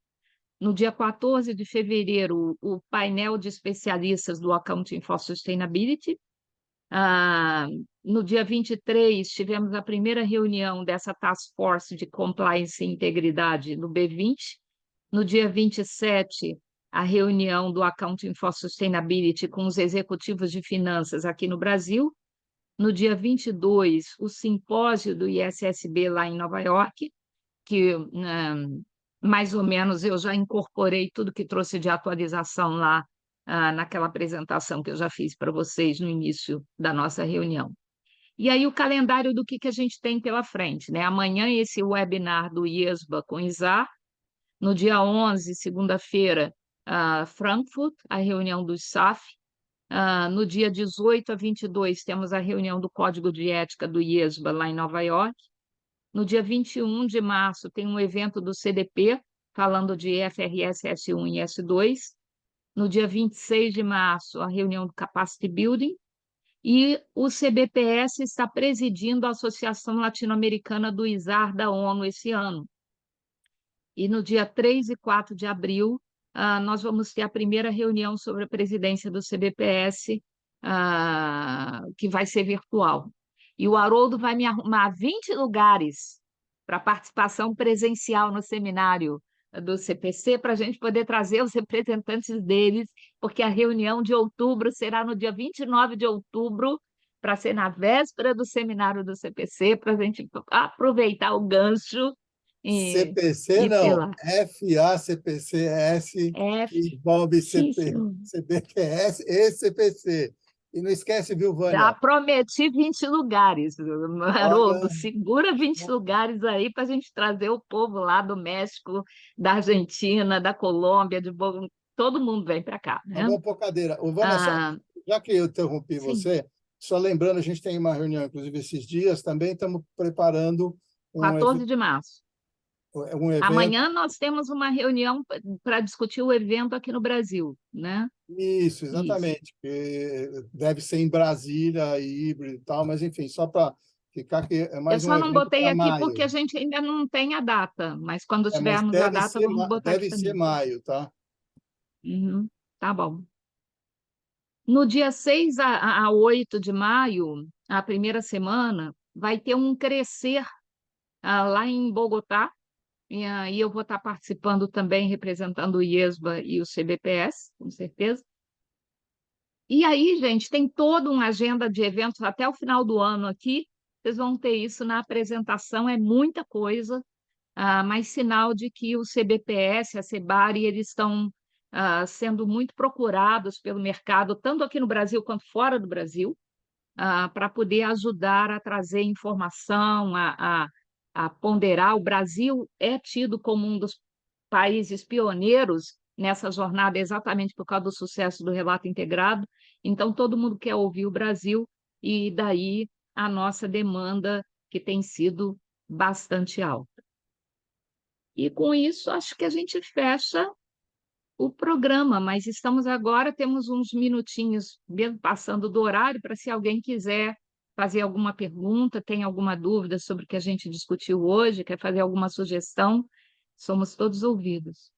No dia 14 de fevereiro, o painel de especialistas do Accounting for Sustainability. No dia 23, tivemos a primeira reunião dessa Task Force de Compliance e Integridade no B20. No dia 27, a reunião do Accounting for Sustainability com os executivos de finanças aqui no Brasil. No dia 22, o simpósio do ISSB lá em Nova York, que mais ou menos eu já incorporei tudo que trouxe de atualização lá naquela apresentação que eu já fiz para vocês no início da nossa reunião. E aí o calendário do que a gente tem pela frente, né? Amanhã esse webinar do IESBA com ISAR. No dia 11, segunda-feira, Frankfurt, a reunião do SAF. No dia 18 a 22, temos a reunião do Código de Ética do IESBA, lá em Nova York. No dia 21 de março, tem um evento do CDP, falando de IFRS S1 e S2. No dia 26 de março, a reunião do Capacity Building. E o CBPS está presidindo a Associação Latino-Americana do ISAR da ONU esse ano. E no dia 3 e 4 de abril, nós vamos ter a primeira reunião sobre a presidência do CBPS, que vai ser virtual. E o Haroldo vai me arrumar 20 lugares para participação presencial no seminário do CPC, para a gente poder trazer os representantes deles, porque a reunião de outubro será no dia 29 de outubro, para ser na véspera do seminário do CPC, para a gente aproveitar o gancho. CPC não, FACPCS, Bob CBPS e CPC. E não esquece, viu, Vânia? Já prometi 20 lugares, Haroldo. Segura 20 lugares aí para a gente trazer o povo lá do México, da Argentina, da Colômbia, todo mundo vem para cá. Né? Vamos pôr cadeira. Vânia, já que eu interrompi você, só lembrando, a gente tem uma reunião, inclusive, esses dias, também estamos preparando... 14 de março. Um evento... Amanhã nós temos uma reunião para discutir o evento aqui no Brasil, né? Isso, exatamente. Isso. Deve ser em Brasília, híbrido e tal, mas, enfim, só para ficar aqui, é Eu mais um só não evento botei para aqui porque a maio. gente ainda não tem a data, mas quando Mas tivermos a data, vamos botar aqui deve ser também. maio, tá? Uhum, tá bom. No dia 6 a 8 de maio, a primeira semana, vai ter um crescer lá em Bogotá, e aí eu vou estar participando também, representando o IESBA e o CBPS, com certeza. E aí, gente, tem toda uma agenda de eventos até o final do ano aqui. Vocês vão ter isso na apresentação, é muita coisa, mas sinal de que o CBPS, a Sebari, eles estão sendo muito procurados pelo mercado, tanto aqui no Brasil quanto fora do Brasil, para poder ajudar a trazer informação, a ponderar. O Brasil é tido como um dos países pioneiros nessa jornada, exatamente por causa do sucesso do relato integrado. Então, todo mundo quer ouvir o Brasil, e daí a nossa demanda, que tem sido bastante alta. E com isso, acho que a gente fecha o programa, mas estamos agora, temos uns minutinhos mesmo passando do horário, para se alguém quiser fazer alguma pergunta, tem alguma dúvida sobre o que a gente discutiu hoje, quer fazer alguma sugestão, somos todos ouvidos.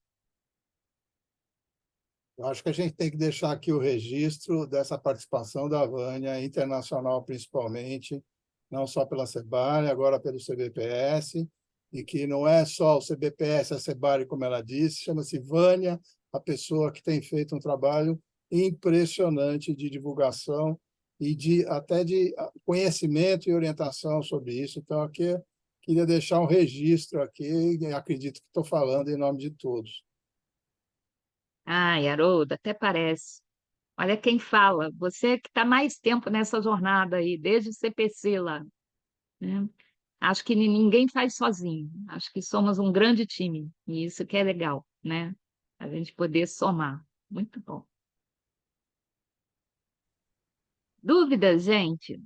Eu acho que a gente tem que deixar aqui o registro dessa participação da Vânia, internacional principalmente, não só pela Sebari, agora pelo CBPS, e que não é só o CBPS, a Sebari, como ela disse, chama-se Vânia, a pessoa que tem feito um trabalho impressionante de divulgação e até de conhecimento e orientação sobre isso. Então, aqui queria deixar um registro aqui, e acredito que estou falando em nome de todos. Ai, Haroldo, até parece. Olha quem fala, você que está mais tempo nessa jornada aí, desde o CPC lá, né? Acho que ninguém faz sozinho, acho que somos um grande time, e isso que é legal, né? A gente poder somar. Muito bom. Dúvidas, gente?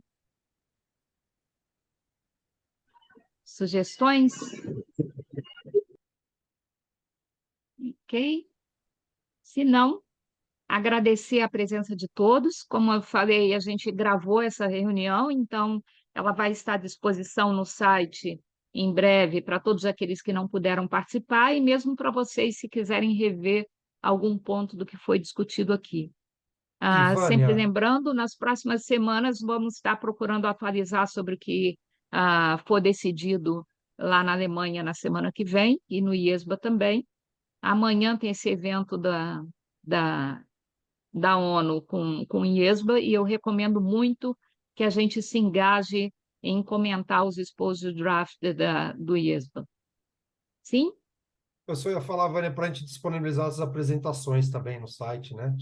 Sugestões? Ok? Se não, agradecer a presença de todos. Como eu falei, a gente gravou essa reunião, então ela vai estar à disposição no site em breve para todos aqueles que não puderam participar, e mesmo para vocês, se quiserem rever algum ponto do que foi discutido aqui. Sempre Vânia, lembrando, nas próximas semanas vamos estar procurando atualizar sobre o que for decidido lá na Alemanha na semana que vem, e no IESBA também. Amanhã tem esse evento da, da ONU com o IESBA, e eu recomendo muito que a gente se engaje em comentar os exposed draft do IESBA. Sim? eu só ia falar, Vânia, para a gente disponibilizar as apresentações também no site, né?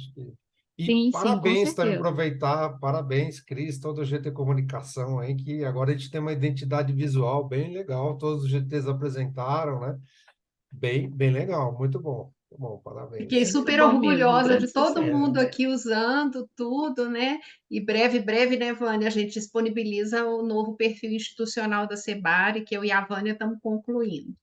E Sim, sim, com parabéns também, certeza. aproveitar, parabéns, Cris, todo o GT Comunicação aí, que agora a gente tem uma identidade visual bem legal, todos os GTs apresentaram, né? Bem legal, muito bom. Muito bom, Fiquei parabéns. Muito super bom mesmo, um orgulhosa grande de todo sucesso. mundo aqui usando tudo, né? E breve, né, Vânia, a gente disponibiliza o novo perfil institucional da Sebari, que eu e a Vânia estamos concluindo.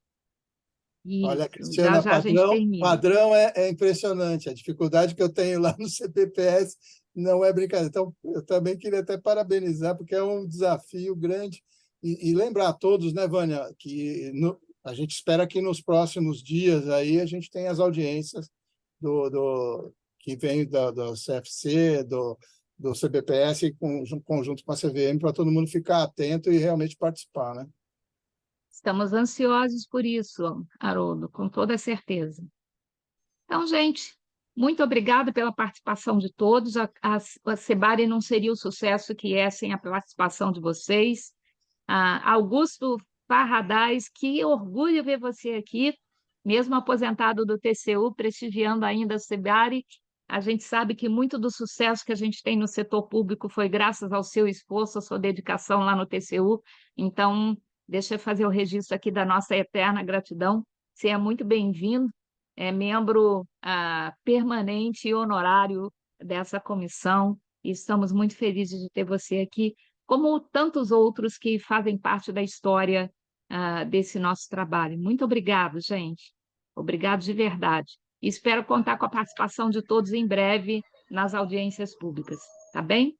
Olha, Isso, já Cristiana, já a gente termina. padrão é impressionante. A dificuldade que eu tenho lá no CPPS não é brincadeira. Então, eu também queria até parabenizar, porque é um desafio grande. E lembrar a todos, né, Vânia, que a gente espera que nos próximos dias aí a gente tenha as audiências que vem do CFC, do CBPS, conjunto com a CVM, para todo mundo ficar atento e realmente participar, né? Estamos ansiosos por isso, Haroldo, com toda certeza. Então, gente, muito obrigada pela participação de todos. A Sebari não seria o sucesso que é sem a participação de vocês. Augusto Farradaz, que orgulho ver você aqui, mesmo aposentado do TCU, prestigiando ainda a Sebari. A gente sabe que muito do sucesso que a gente tem no setor público foi graças ao seu esforço, à sua dedicação lá no TCU. Então, deixa eu fazer o registro aqui da nossa eterna gratidão. Você é muito bem-vindo, é membro permanente e honorário dessa comissão, e estamos muito felizes de ter você aqui, como tantos outros que fazem parte da história desse nosso trabalho. Muito obrigado, gente. Obrigado de verdade. E espero contar com a participação de todos em breve nas audiências públicas. Tá bem?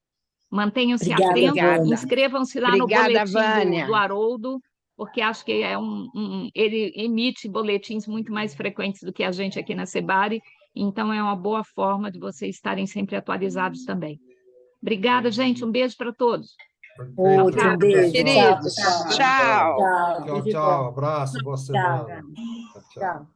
Mantenham-se Obrigada, atentos, Vânia. inscrevam-se lá no Obrigada, boletim Vânia. do Haroldo, porque acho que ele emite boletins muito mais frequentes do que a gente aqui na Sebari, então é uma boa forma de vocês estarem sempre atualizados também. Obrigada, gente. Um beijo para todos. Outro, um beijo. Queridos. Tchau, pessoal. Tchau, Tudo de tchau. bom. Abraço, boa semana. Tchau. Tchau.